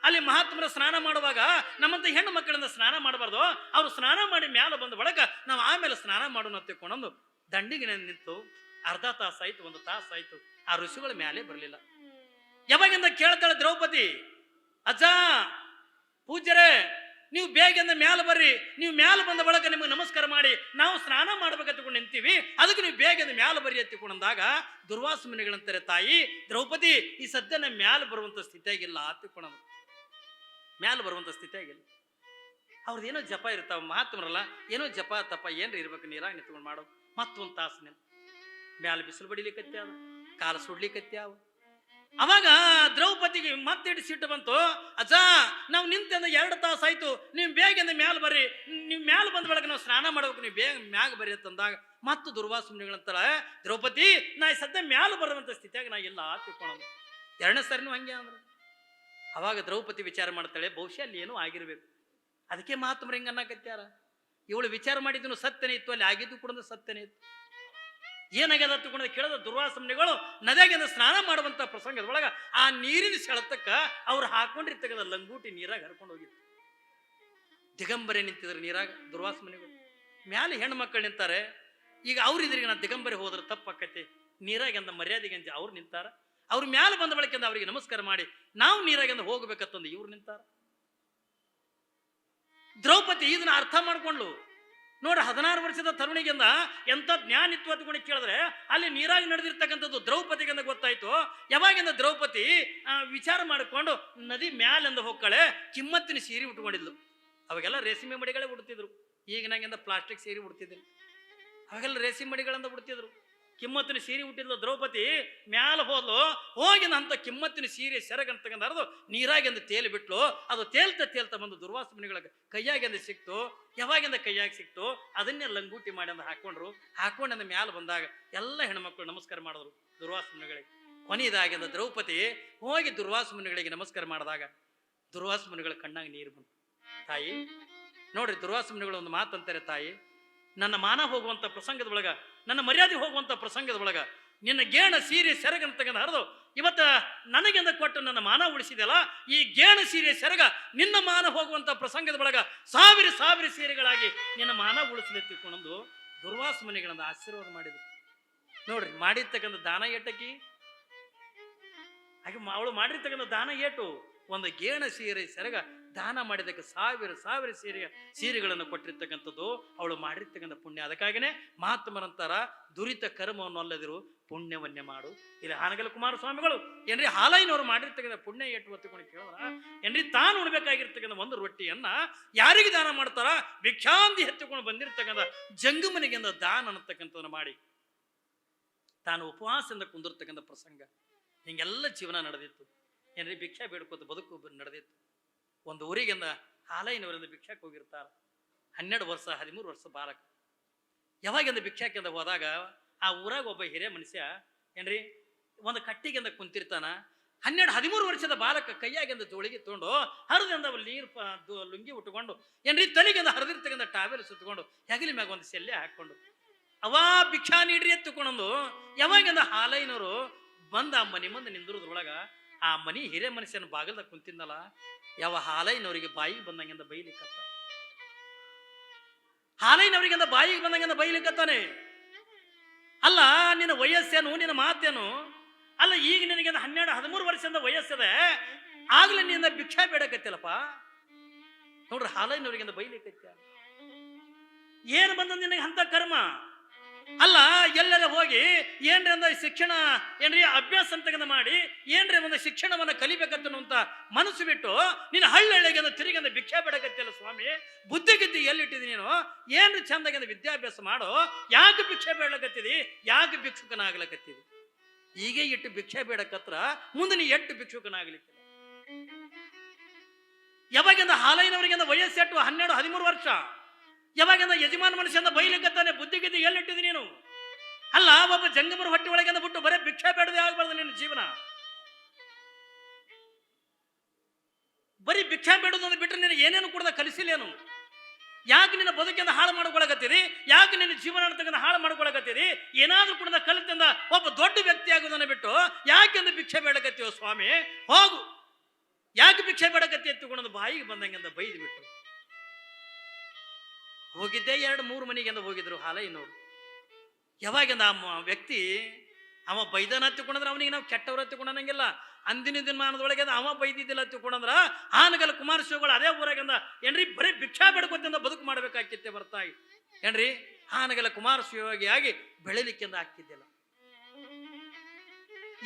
ಅಲ್ಲಿ ಮಹಾತ್ಮರ ಸ್ನಾನ ಮಾಡುವಾಗ ನಮ್ಮಂತ ಹೆಣ್ಣು ಮಕ್ಕಳಿಂದ ಸ್ನಾನ ಮಾಡಬಾರ್ದು, ಅವ್ರು ಸ್ನಾನ ಮಾಡಿ ಮ್ಯಾಲ ಬಂದ ಒಳಗ ನಾವು ಆಮೇಲೆ ಸ್ನಾನ ಮಾಡೋಣ ತಿಳ್ಕೊಂಡು ದಂಡಿಗೆ ನಿಂತು ಅರ್ಧ ತಾಸು ಆಯ್ತು, 1 ತಾಸು ಆಯ್ತು, ಆ ಋಷಿಗಳ ಮ್ಯಾಲೆ ಬರಲಿಲ್ಲ. ಯಾವಾಗಿಂದ ಕೇಳ್ತಾಳೆ ದ್ರೌಪದಿ, ಅಜ್ಜ ಪೂಜ್ಯರೇ ನೀವು ಬೇಗಂದ ಮ್ಯಾಲ ಬರ್ರಿ, ನೀವು ಮ್ಯಾಲ ಬಂದ ಬಳಕ ನಿಮಗೆ ನಮಸ್ಕಾರ ಮಾಡಿ ನಾವು ಸ್ನಾನ ಮಾಡ್ಬೇಕಂತಕೊಂಡು ನಿಂತೀವಿ, ಅದಕ್ಕೆ ನೀವು ಬೇಗಂದ ಮ್ಯಾಲ ಬರ್ರಿ ಎತ್ತಿಕೊಂಡಾಗ ದುರ್ವಾಸ ಮುನಿಗಳಂತಾರೆ, ತಾಯಿ ದ್ರೌಪದಿ ಈ ಸದ್ಯ ನಮ್ಮ ಮ್ಯಾಲ ಬರುವಂತ ಸ್ಥಿತಿಯಾಗಿಲ್ಲ ಹತ್ತಿಕೊಳ್ಳೋದು, ಮ್ಯಾಲ ಬರುವಂತ ಸ್ಥಿತಿಯಾಗಿಲ್ಲ. ಅವ್ರದ್ದು ಏನೋ ಜಪ ಇರ್ತಾವ, ಮಹಾತ್ಮರಲ್ಲ ಏನೋ ಜಪ ತಪ ಏನ್ರಿ ಇರ್ಬೇಕು, ನೀರಾಗ ನಿಂತ್ಕೊಂಡು ಮಾಡೋದು. ಮತ್ತೊಂದು ತಾಸು ನಿಂತು ಮ್ಯಾಲ ಬಿಸಿಲು ಬಡಿಲಿಕ್ಕತ್ಯಾವ, ಕಾಲು ಸುಡ್ಲಿಕ್ಕತ್ಯಾವ. ಅವಾಗ ದ್ರೌಪದಿಗೆ ಮತ್ತೆ ಸಿಟ್ಟು ಬಂತು, ಅಜ್ಜ ನಾವು ನಿಂತಂದ 2 ತಾಸು ಆಯ್ತು, ನೀವು ಬೇಗಂದ ಮ್ಯಾಲ ಬರ್ರಿ, ನೀವು ಮ್ಯಾಲ ಬಂದ ಬಳಕ ನಾವು ಸ್ನಾನ ಮಾಡ್ಬೇಕು, ನೀವು ಬೇಗ ಮ್ಯಾಗ ಬರ್ರಿ ಅಂತಂದಾಗ ಮತ್ತು ದುರ್ವಾಸ ಮುನಿಗಳಂತಾಳ, ದ್ರೌಪದಿ ನಾ ಸದ್ಯ ಮ್ಯಾಲ ಬರುವಂತ ಸ್ಥಿತಿಯಾಗ ನಾ ಇಲ್ಲ ತಿಳ್ಕೊಳ್ಳೋದು. 2ನೇ ಸರಿನೂ ಹಂಗೆ ಅಂದ್ರೆ. ಅವಾಗ ದ್ರೌಪದಿ ವಿಚಾರ ಮಾಡ್ತಾಳೆ, ಬಹುಶಃ ಅಲ್ಲಿ ಏನೋ ಆಗಿರ್ಬೇಕು, ಅದಕ್ಕೆ ಮಹಾತ್ಮರು ಹಿಂಗ ಅನ್ನಕತ್ಯಾರ. ಇವಳು ವಿಚಾರ ಮಾಡಿದ್ದು ಸತ್ಯನೇ ಇತ್ತು, ಅಲ್ಲಿ ಆಗಿದ್ದು ಕೂಡ ಸತ್ಯನೇ ಇತ್ತು. ಏನಾಗ್ಯದ ತಗೊಂಡು ಕೇಳಿದ ದುರ್ವಾಸ ಮುನಿಗಳು ನದಿಯಾಗಿಂದ ಸ್ನಾನ ಮಾಡುವಂತ ಪ್ರಸಂಗದ ಒಳಗ ಆ ನೀರಿನ ಸೆಳೆತಕ್ಕ ಅವ್ರು ಹಾಕೊಂಡಿರ್ತಕ್ಕಂಥ ಲಂಗೂಟಿ ನೀರಾಗ ಹರ್ಕೊಂಡು ಹೋಗಿತ್ತು. ದಿಗಂಬರೆ ನಿಂತಿದ್ರು ನೀರಾಗ ದುರ್ವಾಸ ಮುನಿಗಳು, ಮ್ಯಾಲೆ ಹೆಣ್ಣು ಮಕ್ಕಳು ನಿಂತಾರೆ. ಈಗ ಅವ್ರ ಇದ್ರಿಗೆ ನಾ ದಿಗಂಬರೆ ಹೋದ್ರೆ ತಪ್ಪಾಕತಿ, ನೀರಾಗಿಂದ ಮರ್ಯಾದೆಗೆ ಅವ್ರು ನಿಂತಾರ. ಅವ್ರ ಮ್ಯಾಲ ಬಂದ ಬಳಕೆಂದ ಅವರಿಗೆ ನಮಸ್ಕಾರ ಮಾಡಿ ನಾವು ನೀರಾಗಿಂದ ಹೋಗ್ಬೇಕತ್ತಂದು ಇವ್ರು ನಿಂತಾರ. ದ್ರೌಪದಿ ಇದನ್ನ ಅರ್ಥ ಮಾಡ್ಕೊಂಡ್ಲು. ನೋಡ್ರಿ 16 ವರ್ಷದ ತರುಣಿಗಿಂದ ಎಂತ ಜ್ಞಾನ ಇತ್ತು ಅಂತ ಕೇಳಿದ್ರೆ ಅಲ್ಲಿ ನೀರಾಗಿ ನಡೆದಿರ್ತಕ್ಕಂಥದ್ದು ದ್ರೌಪದಿಗಿಂದ ಗೊತ್ತಾಯ್ತು. ಯಾವಾಗಿಂದ ದ್ರೌಪದಿ ವಿಚಾರ ಮಾಡಿಕೊಂಡು ನದಿ ಮ್ಯಾಲಿಂದ ಹೋಗ್ಕಳೆ ಕಿಮ್ಮತ್ತಿನ ಸೀರೆ ಉಟ್ಕೊಂಡಿದ್ಲು. ಅವಾಗೆಲ್ಲ ರೇಷ್ಮೆ ಮಡಿಗಳೇ ಉಡ್ತಿದ್ರು, ಈಗಿನಾಗಿಂದ ಪ್ಲಾಸ್ಟಿಕ್ ಸೀರೆ ಉಡ್ತಿದ್ರು. ಅವಾಗೆಲ್ಲ ರೇಷ್ಮೆ ಮಡಿಗಳಿಂದ ಉಡ್ತಿದ್ರು. ಕಿಮ್ಮತ್ತಿನ ಸೀರೆ ಹುಟ್ಟಿದ್ಲು ದ್ರೌಪದಿ, ಮ್ಯಾಲ ಹೋದ್ಲು, ಹೋಗಿನ ಅಂತ ಕಿಮ್ಮತ್ತಿನ ಸೀರೆ ಸೆರಗಂತಕ್ಕಂಥ ಅರ್ದು ನೀರಾಗಿಂದ ತೇಲಿ ಬಿಟ್ಲು. ಅದು ತೇಲ್ತಾ ಬಂದು ದುರ್ವಾಸ ಮುನಿಗಳಿಗೆ ಕೈಯಾಗಿಂದ ಸಿಕ್ತು. ಯಾವಾಗಿಂದ ಕೈಯಾಗಿ ಸಿಕ್ತು ಅದನ್ನೇ ಲಂಗೂಟಿ ಮಾಡಿ ಅಂದ ಹಾಕೊಂಡಿಂದ ಮ್ಯಾಲ ಬಂದಾಗ ಎಲ್ಲ ಹೆಣ್ಮಕ್ಳು ನಮಸ್ಕಾರ ಮಾಡಿದ್ರು ದುರ್ವಾಸ ಮುನಿಗಳಿಗೆ. ಕೊನೆಯದಾಗಿಂದ ದ್ರೌಪದಿ ಹೋಗಿ ದುರ್ವಾಸ ಮುನಿಗಳಿಗೆ ನಮಸ್ಕಾರ ಮಾಡಿದಾಗ ದುರ್ವಾಸ ಮುನಿಗಳ ಕಣ್ಣಾಗ ನೀರು ಬಂತು. ತಾಯಿ ನೋಡ್ರಿ, ದುರ್ವಾಸ ಮುನಿಗಳು ಒಂದು ಮಾತಂತಾರೆ, ತಾಯಿ ನನ್ನ ಮಾನ ಹೋಗುವಂತ ಪ್ರಸಂಗದ ಒಳಗ, ನನ್ನ ಮರ್ಯಾದೆ ಹೋಗುವಂತ ಪ್ರಸಂಗದ ಒಳಗ ನಿನ್ನ ಗೇಣ ಸೀರೆ ಸೆರಗನ್ನು ತೆಗೆದು ಹರಿದು ಇವತ್ತ ನನಗೆಂದ ಕೊಟ್ಟು ನನ್ನ ಮಾನ ಉಳಿಸಿದೆಲ್ಲ, ಈ ಗೇಣ ಸೀರೆ ಸೆರಗ ನಿನ್ನ ಮಾನ ಹೋಗುವಂತ ಪ್ರಸಂಗದ ಒಳಗ ಸಾವಿರ ಸಾವಿರ ಸೀರೆಗಳಾಗಿ ನಿನ್ನ ಮಾನ ಉಳಿಸಲಿ ತಿಳ್ಕೊಂಡು ದುರ್ವಾಸ ಮುನಿಗಳನ್ನ ಆಶೀರ್ವಾದ ಮಾಡಿದ್ರು. ನೋಡ್ರಿ, ಮಾಡಿರ್ತಕ್ಕಂಥ ದಾನ ಏಟಕಿ ಹಾಗೆ ಅವಳು ಮಾಡಿರ್ತಕ್ಕಂಥ ದಾನ ಏಟು, ಒಂದು ಗೇಣ ಸೀರೆ ಸೆರಗ ದಾನ ಮಾಡಿದಕ್ಕೆ ಸಾವಿರ ಸಾವಿರ ಸೀರೆಗಳನ್ನು ಕೊಟ್ಟಿರ್ತಕ್ಕಂಥದ್ದು ಅವಳು ಮಾಡಿರ್ತಕ್ಕಂಥ ಪುಣ್ಯ. ಅದಕ್ಕಾಗಿನೇ ಮಹಾತ್ಮರಂತಾರ, ದುರಿತ ಕರ್ಮವನ್ನು ಅಲ್ಲದಿರು ಪುಣ್ಯವನ್ನೇ ಮಾಡು. ಇಲ್ಲಿ ಹಾನಗಲ್ ಕುಮಾರಸ್ವಾಮಿಗಳು ಏನ್ರಿ ಹಾಲೈನವರು ಮಾಡಿರ್ತಕ್ಕಂಥ ಪುಣ್ಯ ಏಟು ಹೊತ್ತುಕೊಂಡು ಕೇಳಿದ್ರ ಏನ್ರಿ, ತಾನು ಉಣ್ಬೇಕಾಗಿರ್ತಕ್ಕಂಥ ಒಂದು ರೊಟ್ಟಿಯನ್ನ ಯಾರಿಗೆ ದಾನ ಮಾಡ್ತಾರ? ಭಿಕ್ಷಾಂತಿ ಎತ್ತುಕೊಂಡು ಬಂದಿರ್ತಕ್ಕಂಥ ಜಂಗಮನಿಗೆಂದ ದಾನ ಅನ್ನತಕ್ಕಂಥದನ್ನ ಮಾಡಿ ತಾನು ಉಪವಾಸದಿಂದ ಕುಂದಿರ್ತಕ್ಕಂಥ ಪ್ರಸಂಗ ಹಿಂಗೆಲ್ಲ ಜೀವನ ನಡೆದಿತ್ತು. ಏನ್ರಿ, ಭಿಕ್ಷಾ ಬೇಡ್ಕೋತ ಬದುಕು ನಡೆದಿತ್ತು. ಒಂದು ಊರಿಗೆಂದ ಹಾಲೈನವರಿಂದ ಭಿಕ್ಷಾಕ್ ಹೋಗಿರ್ತಾರ. 12 ವರ್ಷ 13 ವರ್ಷ ಬಾಲಕ. ಯಾವಾಗಿಂದ ಭಿಕ್ಷಾಕೆಂದ ಹೋದಾಗ ಆ ಊರಾಗ ಒಬ್ಬ ಹಿರಿಯ ಮನುಷ್ಯ ಏನ್ರಿ ಒಂದು ಕಟ್ಟಿಗೆಂದ ಕುಂತಿರ್ತಾನ. 12-13 ವರ್ಷದ ಬಾಲಕ ಕೈಯಾಗಿಂದ ಜೋಳಿಗೆ ತಗೊಂಡು ಹರಿದಿಂದ ನೀರು ಲುಂಗಿ ಉಟ್ಕೊಂಡು ಏನ್ರಿ ತಲೆಗಿಂದ ಹರಿದಿರ್ತಕ್ಕಂಥ ಟಾವೆಲ್ ಸುತ್ತಕೊಂಡು ಹೆಗಲಿ ಮ್ಯಾಗ ಒಂದು ಸೆಲ್ಲೆ ಹಾಕೊಂಡು ಅವಾ ಭಿಕ್ಷಾ ನೀಡ್ರಿ ಎತ್ತುಕೊಂಡು ಯಾವಾಗಿಂದ ಹಾಲೈನವರು ಬಂದ ಆ ಮನೆ ಮುಂದೆ ನಿಂದಿರೋದ್ರೊಳಗ ಆ ಮನಿ ಹಿರೇ ಮನುಷ್ಯನ ಬಾಗಲ್ದಾಗ ಕುಂತಿದ್ದಲ್ಲ, ಯಾವ ಹಾಲೈನವರಿಗೆ ಬಾಯಿಗೆ ಬಂದಂಗಿಂದ ಬೈಲಿಕ್ಕತ್ತ. ಹಾಲೈನವರಿಗಿಂದ ಬಾಯಿಗೆ ಬಂದಂಗಿಂದ ಬೈಲಿಕ್ಕತ್ತಾನೆ. ಅಲ್ಲ, ನಿನ್ನ ವಯಸ್ಸೇನು, ನಿನ್ನ ಮಾತೇನು? ಅಲ್ಲ, ಈಗ ನಿನಗೆ 12-13 ವರ್ಷದಿಂದ ವಯಸ್ಸದೆ, ಆಗ್ಲೇ ನಿನ್ನ ಭಿಕ್ಷಾ ಬೇಡಕತ್ತಿಲ್ಲಪ್ಪ. ನೋಡ್ರಿ, ಹಾಲೈನವರಿಗಿಂದ ಬೈಲಿಕ್ಕತ್ತ. ಏನು ಬಂದ ನಿನಗೆ ಅಂತ ಕರ್ಮ? ಅಲ್ಲ, ಎಲ್ಲರ ಹೋಗಿ ಏನ್ರಿ ಅಂದ ಶಿಕ್ಷಣ ಏನ್ರಿ ಅಭ್ಯಾಸ ಅಂತಗಂದ ಮಾಡಿ ಏನ್ರಿ ಒಂದು ಶಿಕ್ಷಣವನ್ನ ಕಲಿಬೇಕಂತ ಮನಸ್ಸು ಬಿಟ್ಟು ನೀನು ಹಳ್ಳಿಗೆ ತಿರುಗಿಂದ ಭಿಕ್ಷಾ ಬೇಡಕತ್ತಿಲ್ಲ ಸ್ವಾಮಿ. ಬುದ್ಧಿಗಿದ್ದಿ ಎಲ್ಲಿಟ್ಟಿದಿ ನೀನು? ಏನ್ರಿ ಚಂದಾಗಿಂದ ವಿದ್ಯಾಭ್ಯಾಸ ಮಾಡೋ, ಯಾಕೆ ಭಿಕ್ಷಾ ಬೇಡಕತ್ತಿದಿ? ಯಾಕೆ ಭಿಕ್ಷುಕನಾಗ್ಲಕತ್ತಿದಿ? ಹೀಗೆ ಇಟ್ಟು ಭಿಕ್ಷಾ ಬೇಡಕತ್ರ ಮುಂದೆ ನೀ ಎಟ್ಟು ಭಿಕ್ಷುಕನಾಗ್ಲಿಕ್ಕೆ. ಯಾವಾಗಿಂದ ಹಾಲೈನವರಿಗಿಂದ ವಯಸ್ಸೆಟ್ಟು 12-13 ವರ್ಷ. ಯಾವಾಗಿಂದ ಯಜಮಾನ ಮನುಷ್ಯನ ಬೈಲಿಕ್ಕತ್ತಾನೆ, ಬುದ್ಧಿಗಿದ್ದಿ ಎಲ್ಲಿಟ್ಟಿದಿ ನೀನು? ಅಲ್ಲ, ಒಬ್ಬ ಜಂಗಮರ ಹೊಟ್ಟೆ ಒಳಗಿಂದ ಬಿಟ್ಟು ಬರೇ ಭಿಕ್ಷಾ ಬೇಡದೆ ಆಗ್ಬಾರ್ದು ನಿನ್ನ ಜೀವನ. ಬರೀ ಭಿಕ್ಷಾ ಬೇಡೋದನ್ನು ಬಿಟ್ಟರೆ ನೀನು ಏನೇನು ಕೂಡ ಕಲಿಸಿಲ್ಲೇನು? ಯಾಕೆ ನಿನ್ನ ಬದುಕಿಂದ ಹಾಳು ಮಾಡ್ಕೊಳಕತ್ತೀರಿ? ಯಾಕೆ ನಿನ್ನ ಜೀವನ ಅಂತಕ್ಕಂಥ ಹಾಳು ಮಾಡ್ಕೊಳಕತ್ತೀರಿ? ಏನಾದ್ರೂ ಕೂಡ ಕಲಿತಿಂದ ಒಬ್ಬ ದೊಡ್ಡ ವ್ಯಕ್ತಿ ಆಗೋದನ್ನ ಬಿಟ್ಟು ಯಾಕೆಂದು ಭಿಕ್ಷೆ ಬೇಡಕತ್ತೀವೋ ಸ್ವಾಮಿ? ಹೋಗು, ಯಾಕೆ ಭಿಕ್ಷೆ ಬೇಡಕತ್ತಿ ಎತ್ತುಕೊಂಡು ಬಾಯಿಗೆ ಬಂದಂಗೆಂದ ಬೈದು ಬಿಟ್ಟು ಹೋಗಿದ್ದೆ. 2-3 ಮನೆಗೆಂದ ಹೋಗಿದ್ರು ಹಾಲೈನವರು. ಯಾವಾಗಿಂದ ಆ ವ್ಯಕ್ತಿ ಅವ ಬೈದನ ಹತ್ತಿಕೊಂಡ್ರೆ ಅವನಿಗೆ ನಾವು ಕೆಟ್ಟವ್ರು ಹತ್ತಿಕೊಂಡಂಗಿಲ್ಲ. ಅಂದಿನ ದಿನಮಾನದೊಳಗೆ ಅವ ಬೈದಿದ್ದಿಲ್ಲ ಹತ್ತಿಕೊಂಡ್ರ ಹಾನಗಲ್ ಕುಮಾರಸ್ವಾಮಿಗಳು ಅದೇ ಊರಾಗಿಂದ ಏನ್ರಿ ಬರೀ ಭಿಕ್ಷಾ ಬೇಡ್ಕೊತಿಂದ ಬದುಕು ಮಾಡ್ಬೇಕಾಗಿತ್ತೆ ಬರ್ತಾಯಿ. ಏನ್ರಿ ಹಾನಗಲ್ ಕುಮಾರಸ್ವಾಮಿ ಆಗಿ ಬೆಳಿಲಿಕ್ಕಿಂದ ಆಗ್ತಿದ್ದಿಲ್ಲ.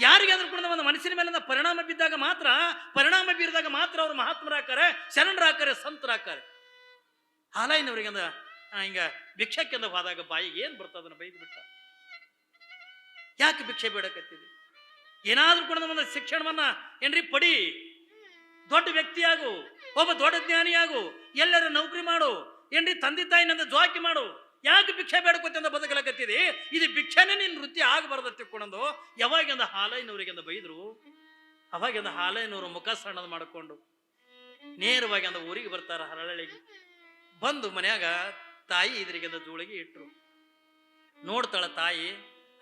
ಯಾರಿಗಾದ್ರೂ ಕೂಡ ಒಂದು ಮನಸ್ಸಿನ ಮೇಲಿಂದ ಪರಿಣಾಮ ಬಿದ್ದಾಗ ಮಾತ್ರ, ಪರಿಣಾಮ ಬೀರಿದಾಗ ಮಾತ್ರ ಅವ್ರು ಮಹಾತ್ಮರಾಕಾರೆ, ಶರಣರಾಕಾರೆ, ಸಂತರಾಕಾರೆ. ಹಾಲೈನವರಿಗಂದ ಹಿಂಗ ಭಿಕ್ಷಕ್ಕೆಂದ ಹೋದಾಗ ಬಾಯಿಗೆ ಏನ್ ಬರ್ತದನ್ನ ಬೈದು ಬಿಟ್ಟ. ಯಾಕೆ ಭಿಕ್ಷೆ ಬೇಡಕತ್ತಿದ್ವಿ? ಏನಾದ್ರೂ ಕೂಡ ಒಂದು ಶಿಕ್ಷಣವನ್ನ ಏನ್ರಿ ಪಡಿ, ದೊಡ್ಡ ವ್ಯಕ್ತಿಯಾಗು, ಒಬ್ಬ ದೊಡ್ಡ ಜ್ಞಾನಿಯಾಗು, ಎಲ್ಲರ ನೌಕರಿ ಮಾಡು, ಏನ್ರಿ ತಂದೆ ತಾಯಿನಿಂದ ಜೋಕಿ ಮಾಡು. ಯಾಕೆ ಭಿಕ್ಷೆ ಬೇಡಕೊತ್ತಿಂದ ಬದುಕಲಕತ್ತಿದಿ? ಇದು ಭಿಕ್ಷೆನೇ ನಿನ್ನ ವೃತ್ತಿ ಆಗಬಾರ್ದು ತಿಳ್ಕೊಂಡು ಯಾವಾಗಿಂದ ಹಾಲೈನವರಿಗಿಂದ ಬೈದ್ರು. ಅವಾಗಿಂದ ಹಾಲೈನವರು ಮುಖ ಸಣ್ಣದ ಮಾಡಿಕೊಂಡು ನೇರವಾಗಿ ಅಂದ ಊರಿಗೆ ಬರ್ತಾರ. ಹರಳಿಗೆ ಬಂದು ಮನ್ಯಾಗ ತಾಯಿ ಇದ್ರಿಗೆಂದ ಜೋಳಿಗೆ ಇಟ್ರು. ನೋಡ್ತಾಳ ತಾಯಿ,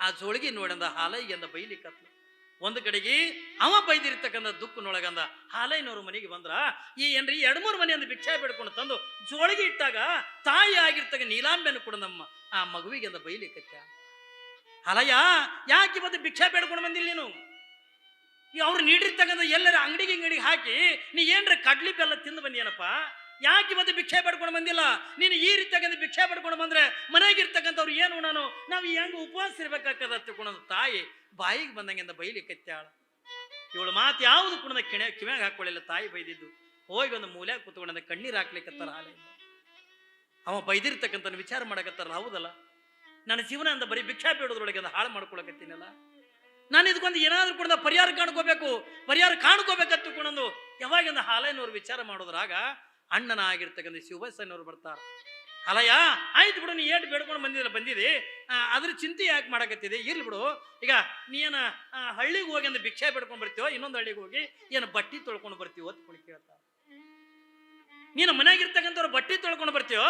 ಆ ಜೋಳಿಗೆ ನೋಡಂದ ಹಾಲೈಗೆಂದ ಬೈಲಿಕ್ಕತ್ಲು. ಒಂದು ಕಡೆಗೆ ಅವ ಬೈದಿರ್ತಕ್ಕಂಥ ದುಃಖನೊಳಗಂದ ಹಾಲೈನವ್ರ ಮನೆಗೆ ಬಂದ್ರ ಈ ಏನ್ರಿ 2-3 ಮನೆಯಿಂದ ಭಿಕ್ಷೆ ಬೇಡ್ಕೊಂಡು ತಂದು ಜೋಳಿಗೆ ಇಟ್ಟಾಗ ತಾಯಿ ಆಗಿರ್ತಕ್ಕ ನೀಲಾಂಬೆಯನ್ನು ಕೂಡ ನಮ್ಮ ಆ ಮಗುವಿಗೆಂದ ಬೈಲಿಕ್ಕತ್ತ. ಹಾಲಯ್ಯ, ಯಾಕೆ ಇವತ್ತು ಭಿಕ್ಷೆ ಬೇಡ್ಕೊಂಡು ಬಂದಿಲ್ಲ ನೀನು? ಅವ್ರು ನೀಡಿರ್ತಕ್ಕಂಥ ಎಲ್ಲರ ಅಂಗಡಿಗೆ ಹಾಕಿ ನೀ ಏನ್ರ ಕಡ್ಲಿ ಬೆಲ್ಲ ತಿಂದು ಬಂದಿಯನಪ್ಪ. ಯಾಕೆ ಇವತ್ತು ಭಿಕ್ಷೆ ಬೇಡ್ಕೊಂಡು ಬಂದಿಲ್ಲ? ನೀನು ಈ ರೀತಿಯಾಗಿ ಭಿಕ್ಷೆ ಬೇಡ್ಕೊಂಡು ಬಂದ್ರೆ ಮನೆಯಾಗಿರ್ತಕ್ಕಂಥವ್ರು ಏನು ನಾವು ಹೆಂಗ ಉಪವಾಸ ಇರ್ಬೇಕಾಗ್ತದ ತಿಳ್ಕೊಂಡು ತಾಯಿ ಬಾಯಿಗೆ ಬಂದಂಗೆಂದ ಬೈಲಿಕ್ಕತ್ತಾಳ. ಇವಳು ಮಾತು ಯಾವುದು ಕೂಡ ಕಿವ್ಯಾಗ ಹಾಕೊಳ್ಳಿಲ್ಲ. ತಾಯಿ ಬೈದಿದ್ದು ಹೋಗಿ ಒಂದು ಮೂಲ್ಯಾಗ ಕೂತ್ಕೊಂಡ ಕಣ್ಣೀರು ಹಾಕ್ಲಿಕ್ಕತ್ತಾರ. ಹಾಲಿಂದ ಅವ ಬೈದಿರ್ತಕ್ಕಂಥ ವಿಚಾರ ಮಾಡಕತ್ತಾರಲ್ಲ, ಹೌದಲ್ಲ, ನನ್ನ ಜೀವನ ಅಂತ ಬರೀ ಭಿಕ್ಷಾ ಬೇಡೋದ್ರೊಳಗೆ ಹಾಳು ಮಾಡ್ಕೊಳಕತ್ತೀನಲ್ಲ, ನಾನು ಇದಕ್ಕೊಂದು ಏನಾದ್ರೂ ಕೂಡ ಪರಿಹಾರ ಕಾಣ್ಕೋಬೇಕತ್ತುಕೊಂಡು ಯಾವಾಗಿಂದ ಹಾಲೈನವ್ರು ವಿಚಾರ ಮಾಡೋದ್ರಾಗ ಅಣ್ಣನ ಆಗಿರ್ತಕ್ಕಂಥ ಶಿವಬಸನವ್ರು ಬರ್ತಾರ. ಅಲಯ್ಯ, ಆಯ್ತು ಬಿಡು, ನೀ ಏಟು ಬೇಡ್ಕೊಂಡು ಬಂದಿದೆ, ಅದ್ರ ಚಿಂತೆ ಯಾಕೆ ಮಾಡಕತ್ತಿದೆ? ಇರ್ಲಿ ಬಿಡು, ಈಗ ನೀನು ಹಳ್ಳಿಗೆ ಹೋಗಿ ಅಂದ್ರೆ ಭಿಕ್ಷೆ ಬೇಡ್ಕೊಂಡು ಬರ್ತೀವೋ, ಇನ್ನೊಂದು ಹಳ್ಳಿಗೆ ಹೋಗಿ ಏನು ಬಟ್ಟೆ ತೊಳ್ಕೊಂಡು ಬರ್ತೀವೋ ಅಂತ ಕೇಳ್ತಾರ. ನೀನು ಮನೆಯಾಗಿರ್ತಕ್ಕಂಥವ್ರು ಬಟ್ಟೆ ತೊಳ್ಕೊಂಡು ಬರ್ತೀಯೋ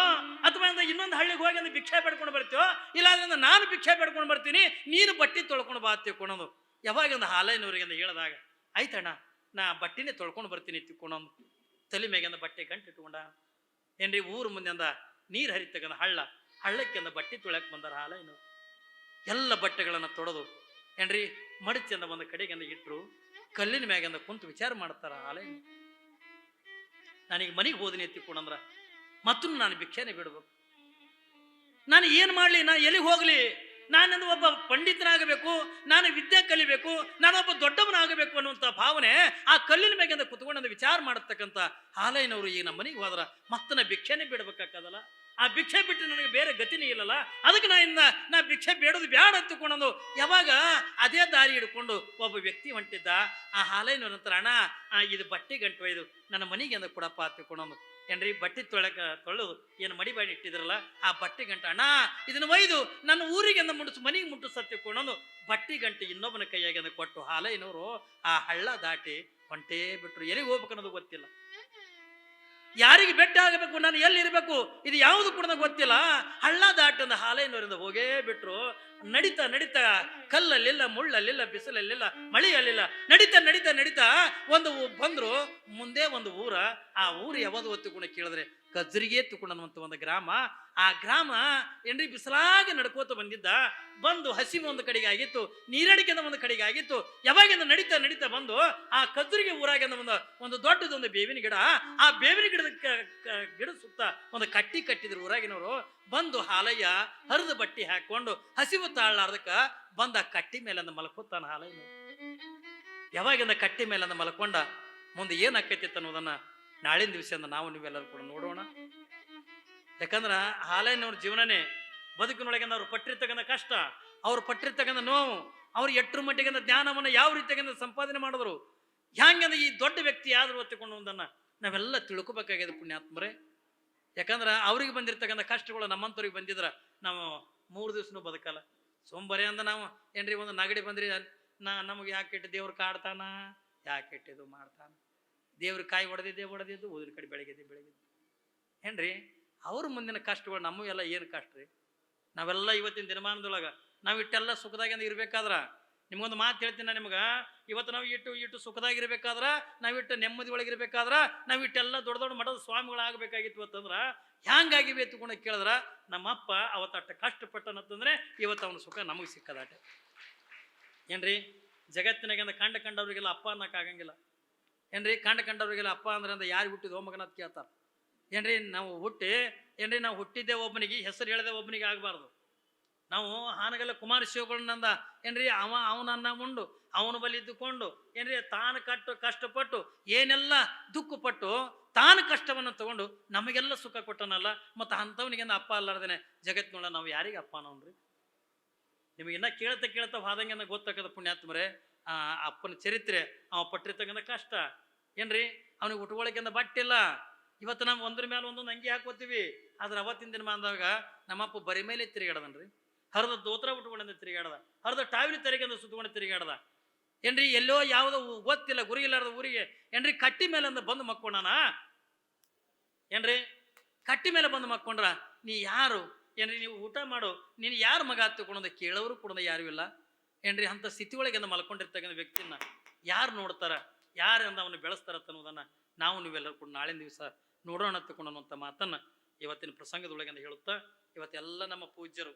ಅಥವಾ ಇನ್ನೊಂದು ಹಳ್ಳಿಗೆ ಹೋಗಿ ಅಂದ್ರೆ ಭಿಕ್ಷೆ ಬೇಡ್ಕೊಂಡು ಬರ್ತೀಯೋ, ಇಲ್ಲ ಅಂದ್ರೆ ನಾನು ಭಿಕ್ಷೆ ಬೇಡ್ಕೊಂಡು ಬರ್ತೀನಿ, ನೀನು ಬಟ್ಟೆ ತೊಳ್ಕೊಂಡು ಬಾ ತಿಳ್ಕೊಳೋದು. ಯಾವಾಗ ಒಂದು ಹಾಲೈನವ್ರಿಗೆ ಅಂತ ಹೇಳಿದಾಗ, ಆಯ್ತಣ್ಣ ನಾ ಬಟ್ಟೆನೇ ತೊಳ್ಕೊಂಡು ಬರ್ತೀನಿ ತಿಳ್ಕೊಳೋದು. ತಲೆ ಮೇಗಂದ ಬಟ್ಟೆ ಗಂಟು ಇಟ್ಕೊಂಡ. ಏನ್ರಿ ಊರು ಮುಂದೆ ಅಂದ ನೀರು ಹರಿತಕ್ಕಂಥ ಹಳ್ಳಕ್ಕೆ ಅಂದ ಬಟ್ಟೆ ತೊಳ್ಯಾಕೆ ಬಂದಾರ ಹಾಲೈನವ್ರು. ಎಲ್ಲ ಬಟ್ಟೆಗಳನ್ನು ತೊಳೆದು ಏನ್ರಿ ಮಡಚಿ ಅಂದ ಒಂದು ಕಡೆಗೆ ಇಟ್ಟರು. ಕಲ್ಲಿನ ಮ್ಯಾಗಂದ ಕುಂತು ವಿಚಾರ ಮಾಡ್ತಾರ ಹಾಲೈನ. ನಾನೀಗ ಮನೆಗೆ ಹೋದಿನಿ ಎತ್ತಿಕೊಂಡಂದ್ರ ಮತ್ತೂ ನಾನು ಭಿಕ್ಷೆನೆ ಬಿಡ್ಬೇಕು. ನಾನು ಏನು ಮಾಡಲಿ, ನಾ ಎಲ್ಲಿಗೆ ಹೋಗ್ಲಿ? ನಾನಂದು ಒಬ್ಬ ಪಂಡಿತನಾಗಬೇಕು, ನಾನು ವಿದ್ಯೆ ಕಲಿಬೇಕು, ನಾನೊಬ್ಬ ದೊಡ್ಡವನಾಗಬೇಕು ಅನ್ನುವಂಥ ಭಾವನೆ ಆ ಕಲ್ಲಿನ ಮ್ಯಾಗಿಂದ ಕುತ್ಕೊಂಡು ವಿಚಾರ ಮಾಡತಕ್ಕಂಥ ಹಾಲೈನವರು ಈಗ ನಮ್ಮ ಮನೆಗೆ ಹೋದ್ರ ಮತ್ತೆ ನಾ ಭಿಕ್ಷೆನೆ ಬಿಡ್ಬೇಕಾಗದಲ್ಲ. ಆ ಭಿಕ್ಷೆ ಬಿಟ್ಟು ನನಗೆ ಬೇರೆ ಗತಿನೇ ಇಲ್ಲಲ್ಲ. ಅದಕ್ಕೆ ನಾ ಭಿಕ್ಷೆ ಬೇಡೋದು ಬ್ಯಾಡ ಅಂತಕೊಂಡು ಯಾವಾಗ ಅದೇ ದಾರಿ ಹಿಡ್ಕೊಂಡು ಒಬ್ಬ ವ್ಯಕ್ತಿ ಹೊಂಟಿದ್ದ. ಆ ಹಾಲೈನವ್ರ ನಂತರ, ಅಣ್ಣ ಇದು ಬಟ್ಟೆ ಗಂಟು ಒಯ್ದು ನನ್ನ ಮನೆಗೆ ಅಂದ ಕೊಡಪ್ಪ ತಿಳ್ಕೊಂಡು. ಏನ್ರಿ ಬಟ್ಟೆ ತೊಳೆದು ಏನು ಮಡಿಬಾಡಿ ಇಟ್ಟಿದ್ರಲ್ಲ ಆ ಬಟ್ಟೆ ಗಂಟೆ, ಅಣ್ಣ ಇದನ್ನ ಒಯ್ದು ನನ್ನ ಊರಿಗೆ ಅಂದ ಮುಟ್ಟಿಸು, ಮನೆಗೆ ಮುಟ್ಟಿಸ ತಿಳ್ಕೊಂಡು ಬಟ್ಟೆ ಗಂಟೆ ಇನ್ನೊಬ್ಬನ ಕೈಯಾಗಿ ಅಂದ ಕೊಟ್ಟು ಹಾಲೈನವರು ಆ ಹಳ್ಳ ದಾಟಿ ಹೊಂಟೇ ಬಿಟ್ರು. ಎಲ್ಲಿಗೆ ಹೋಗ್ಬೇಕು ಅನ್ನೋದು ಗೊತ್ತಿಲ್ಲ, ಯಾರಿಗೆ ಬೆಟ್ಟ ಆಗಬೇಕು, ನಾನು ಎಲ್ಲಿರ್ಬೇಕು, ಇದು ಯಾವುದು ಕೂಡ ಗೊತ್ತಿಲ್ಲ. ಹಳ್ಳ ದಾಟಂದ ಹಾಲೈನವರಿಂದ ಹೋಗೇ ಬಿಟ್ರು. ನಡಿತಾ ನಡಿತಾ ಕಲ್ಲಲ್ಲಿಲ್ಲ, ಮುಳ್ಳಲ್ಲಿಲ್ಲ, ಬಿಸಿಲಲ್ಲಿಲ್ಲ, ಮಳೆಯಲ್ಲಿಲ್ಲ, ನಡಿತಾ ಒಂದು ಬಂದ್ರು ಮುಂದೆ ಒಂದು ಊರ. ಆ ಊರು ಯಾವುದು ಹೊತ್ತುಕೊಂಡು ಕೇಳಿದ್ರೆ ಕಜ್ರಿಗೆ ತುಕೊಂಡನ್ನುವಂತ ಒಂದು ಗ್ರಾಮ. ಆ ಗ್ರಾಮ ಏನ್ರಿ ಬಿಸಿಲಾಗಿ ನಡ್ಕೋತ ಬಂದು ಹಸಿವು ಒಂದು ಕಡೆಗೆ ಆಗಿತ್ತು, ನೀರಡಿಕೆ ಒಂದು ಕಡೆಗೆ ಆಗಿತ್ತು. ಯಾವಾಗಿಂದ ನಡಿತಾ ಬಂದು ಆ ಕಜ್ರಿಗೆ ಊರಾಗಿಂದ ಒಂದು ದೊಡ್ಡದೊಂದು ಬೇವಿನ ಗಿಡ. ಆ ಬೇವಿನ ಗಿಡ ಸುತ್ತ ಒಂದು ಕಟ್ಟಿ ಕಟ್ಟಿದ್ರು ಊರಾಗಿನವರು. ಬಂದು ಹಾಲಯ್ಯ ಹರಿದ ಬಟ್ಟಿ ಹಾಕೊಂಡು ಹಸಿವು ತಾಳಾರ್ದಕ್ಕ ಬಂದ ಕಟ್ಟಿ ಮೇಲೆ ಮಲ್ಕೋತಾನ ಹಾಲಯ್ಯ. ಯಾವಾಗಿಂದ ಕಟ್ಟಿ ಮೇಲೆ ಮಲ್ಕೊಂಡ ಮುಂದೆ ಏನ್ ಆಕೈತಿತ್ತು ಅನ್ನೋದನ್ನ ನಾಳಿನ ದಿವಸ ನಾವು ನೀವೆಲ್ಲರೂ ಕೂಡ ನೋಡೋಣ. ಯಾಕಂದ್ರ ಹಾಲಯ್ಯನವ್ರ ಜೀವನನೇ ಬದುಕಿನೊಳಗೆ ಅವ್ರು ಪಟ್ಟಿರ್ತಕ್ಕಂಥ ಕಷ್ಟ, ಅವ್ರು ಪಟ್ಟಿರ್ತಕ್ಕಂಥ ನೋವು, ಅವ್ರು ಎಟ್ಟರ ಮಟ್ಟಿಗೆ ಜ್ಞಾನವನ್ನು ಯಾವ ರೀತಿಯಾಗಿ ಸಂಪಾದನೆ ಮಾಡಿದ್ರು, ಹ್ಯಾಂಗಂದ್ರೆ ಈ ದೊಡ್ಡ ವ್ಯಕ್ತಿ ಆದ್ರು ಹೊತ್ತುಕೊಂಡು ಒಂದನ್ನ ನಾವೆಲ್ಲ ತಿಳ್ಕೊಬೇಕಾಗಿದೆ ಪುಣ್ಯಾತ್ಮರೇ. ಯಾಕಂದ್ರೆ ಅವ್ರಿಗೆ ಬಂದಿರ್ತಕ್ಕಂಥ ಕಷ್ಟಗಳು ನಮ್ಮಂತವ್ರಿಗೆ ಬಂದಿದ್ರ ನಾವು 3 ದಿವಸನೂ ಬದುಕಲ್ಲ. ಸೋಮವಾರ ಅಂದ ನಾವು ಏನ್ರಿ ಒಂದು ನಗಡಿ ಬಂದ್ರಿ ನಮಗೆ ಯಾಕೆ ಇಟ್ಟು ದೇವ್ರು ಕಾಡ್ತಾನ, ಯಾಕೆ ಇಟ್ಟಿದ್ದು ಮಾಡ್ತಾನ, ದೇವ್ರ ಕಾಯಿ ಹೊಡೆದಿದ್ದು ಊದಿನ ಕಡೆ ಬೆಳಗಿದ್ದು ಏನ್ರಿ ಅವ್ರ ಮುಂದಿನ ಕಷ್ಟಗಳು ನಮ್ಮ ಎಲ್ಲ ಏನು ಕಷ್ಟ ರೀ. ನಾವೆಲ್ಲ ಇವತ್ತಿನ ದಿನಮಾನದೊಳಗ ನಾವು ಇಟ್ಟೆಲ್ಲ ಸುಖದಾಗಿಂದ ಇರ್ಬೇಕಾದ್ರ ನಿಮ್ಗೊಂದು ಮಾತು ಹೇಳ್ತೀನಿ ನಿಮ್ಗೆ, ಇವತ್ತು ನಾವು ಇಟ್ಟು ಸುಖದಾಗಿರ್ಬೇಕಾದ್ರ, ನಾವಿಟ್ಟು ನೆಮ್ಮದಿ ಒಳಗಿರ್ಬೇಕಾದ್ರ, ನಾವಿಟ್ಟೆಲ್ಲ ದೊಡ್ಡ ಮಠದ ಸ್ವಾಮಿಗಳಾಗಬೇಕಾಗಿತ್ತು ಅಂತಂದ್ರ ಹ್ಯಾಂಗಾಗಿವೆ ತಗೊಂಡು ಕೇಳಿದ್ರ ನಮ್ಮಪ್ಪ ಅವತ್ತಟ್ಟ ಕಷ್ಟಪಟ್ಟನಂತಂದ್ರೆ ಇವತ್ತು ಅವನ ಸುಖ ನಮಗೆ ಸಿಕ್ಕದಾಟ. ಏನ್ರಿ ಜಗತ್ತಿನಾಗ ಕಂಡವ್ರಿಗೆಲ್ಲ ಅಪ್ಪ ಅನ್ನಕ್ ಆಗಂಗಿಲ್ಲ. ಏನ್ರಿ ಕಂಡವ್ರಿಗೆಲ್ಲ ಅಪ್ಪ ಅಂದ್ರೆ ಯಾರು ಹುಟ್ಟಿದ ಮಗನ ಅಂತ ಕೇಳ್ತಾರ. ಏನ್ರಿ ನಾವು ಹುಟ್ಟಿದ್ದೆ ಒಬ್ಬನಿಗೆ, ಹೆಸರು ಹೇಳಿದೆ ಒಬ್ಬನಿಗೆ ಆಗಬಾರ್ದು. ನಾವು ಹಾನಗಲ್ಲ ಕುಮಾರ ಶಿವಗಳನ್ನಂದ ಏನ್ರಿ ಅವನನ್ನ ಉಂಡು ಅವನ ಬಲಿ ಇದ್ದುಕೊಂಡು ಏನ್ರಿ ತಾನು ಕಷ್ಟಪಟ್ಟು ಏನೆಲ್ಲ ದುಃಖ ಪಟ್ಟು ತಾನು ಕಷ್ಟವನ್ನು ತಗೊಂಡು ನಮಗೆಲ್ಲ ಸುಖ ಕೊಟ್ಟನಲ್ಲ. ಮತ್ತು ಅಂಥವನಿಗೆ ಅಪ್ಪ ಅಲ್ಲಾರ್ದೇನೆ ಜಗತ್ತಿನೊಳ ನಾವು ಯಾರಿಗೆ ಅಪ್ಪ ನೋಡ್ರಿ? ನಿಮಗಿನ್ನ ಕೇಳ್ತಾ ಹಾದಂಗೆ ಗೊತ್ತಾಗದ ಪುಣ್ಯಾತ್ಮರೇ. ಆ ಅಪ್ಪನ ಚರಿತ್ರೆ, ಅವ ಪಟ್ಟಿರ್ತಕ್ಕಂಥ ಕಷ್ಟ ಏನ್ರಿ, ಅವನಿಗೆ ಉಟ್ಕೊಳಕ್ಕಿಂತ ಬಟ್ಟಿಲ್ಲ. ಇವತ್ತು ನಾವು ಒಂದ್ರ ಮೇಲೆ ಒಂದೊಂದು ಅಂಗಿ ಹಾಕೋತೀವಿ. ಆದ್ರೆ ಅವತ್ತಿನ ದಿನ ಬಂದಾಗ ನಮ್ಮಪ್ಪ ಬರಿ ಮೇಲೆ ತಿರುಗಾಡದನ್ರಿ, ಹರಿದ ದೋತ್ರ ಉಟ್ಕೊಂಡ ತಿರುಗಾಡದ, ಹರಿದ ಟಾವಿನ ತೆರೆಗೆ ಸುತ್ತಕೊಂಡು ತಿರುಗಾಡದ. ಏನ್ರಿ ಎಲ್ಲೋ ಯಾವುದೋ ಗೊತ್ತಿಲ್ಲ ಗುರಿ ಇಲ್ಲಾರ್ದ ಊರಿಗೆ ಏನ್ರಿ ಕಟ್ಟಿ ಮೇಲೆ ಬಂದು ಮಕ್ಕೊಂಡಾನ. ಏನ್ರಿ ಕಟ್ಟಿ ಮೇಲೆ ಬಂದು ಮಕ್ಕೊಂಡ್ರ ನೀ ಯಾರು? ಏನ್ರಿ ನೀವು ಊಟ ಮಾಡು, ನೀನು ಯಾರು ಮಗ ಹತ್ತುಕೊಂಡ ಕೇಳೋರು ಕೂಡ ಯಾರು ಇಲ್ಲ. ಏನ್ರಿ ಅಂತ ಸ್ಥಿತಿ ಒಳಗೆ ಮಲ್ಕೊಂಡಿರ್ತಕ್ಕಂಥ ವ್ಯಕ್ತಿನ ಯಾರು ನೋಡ್ತಾರ, ಯಾರಿಂದ ಅವನು ಬೆಳೆಸ್ತಾರ ಅನ್ನೋದನ್ನ ನಾವು ನೀವೆಲ್ಲರೂ ಕೂಡ ನಾಳಿನ ದಿವಸ ನೋಡೋಣ ತಗೊಂಡು ಅನ್ನುವಂಥ ಮಾತನ್ನ ಇವತ್ತಿನ ಪ್ರಸಂಗದೊಳಗೆ ಹೇಳುತ್ತಾ, ಇವತ್ತೆಲ್ಲ ನಮ್ಮ ಪೂಜ್ಯರು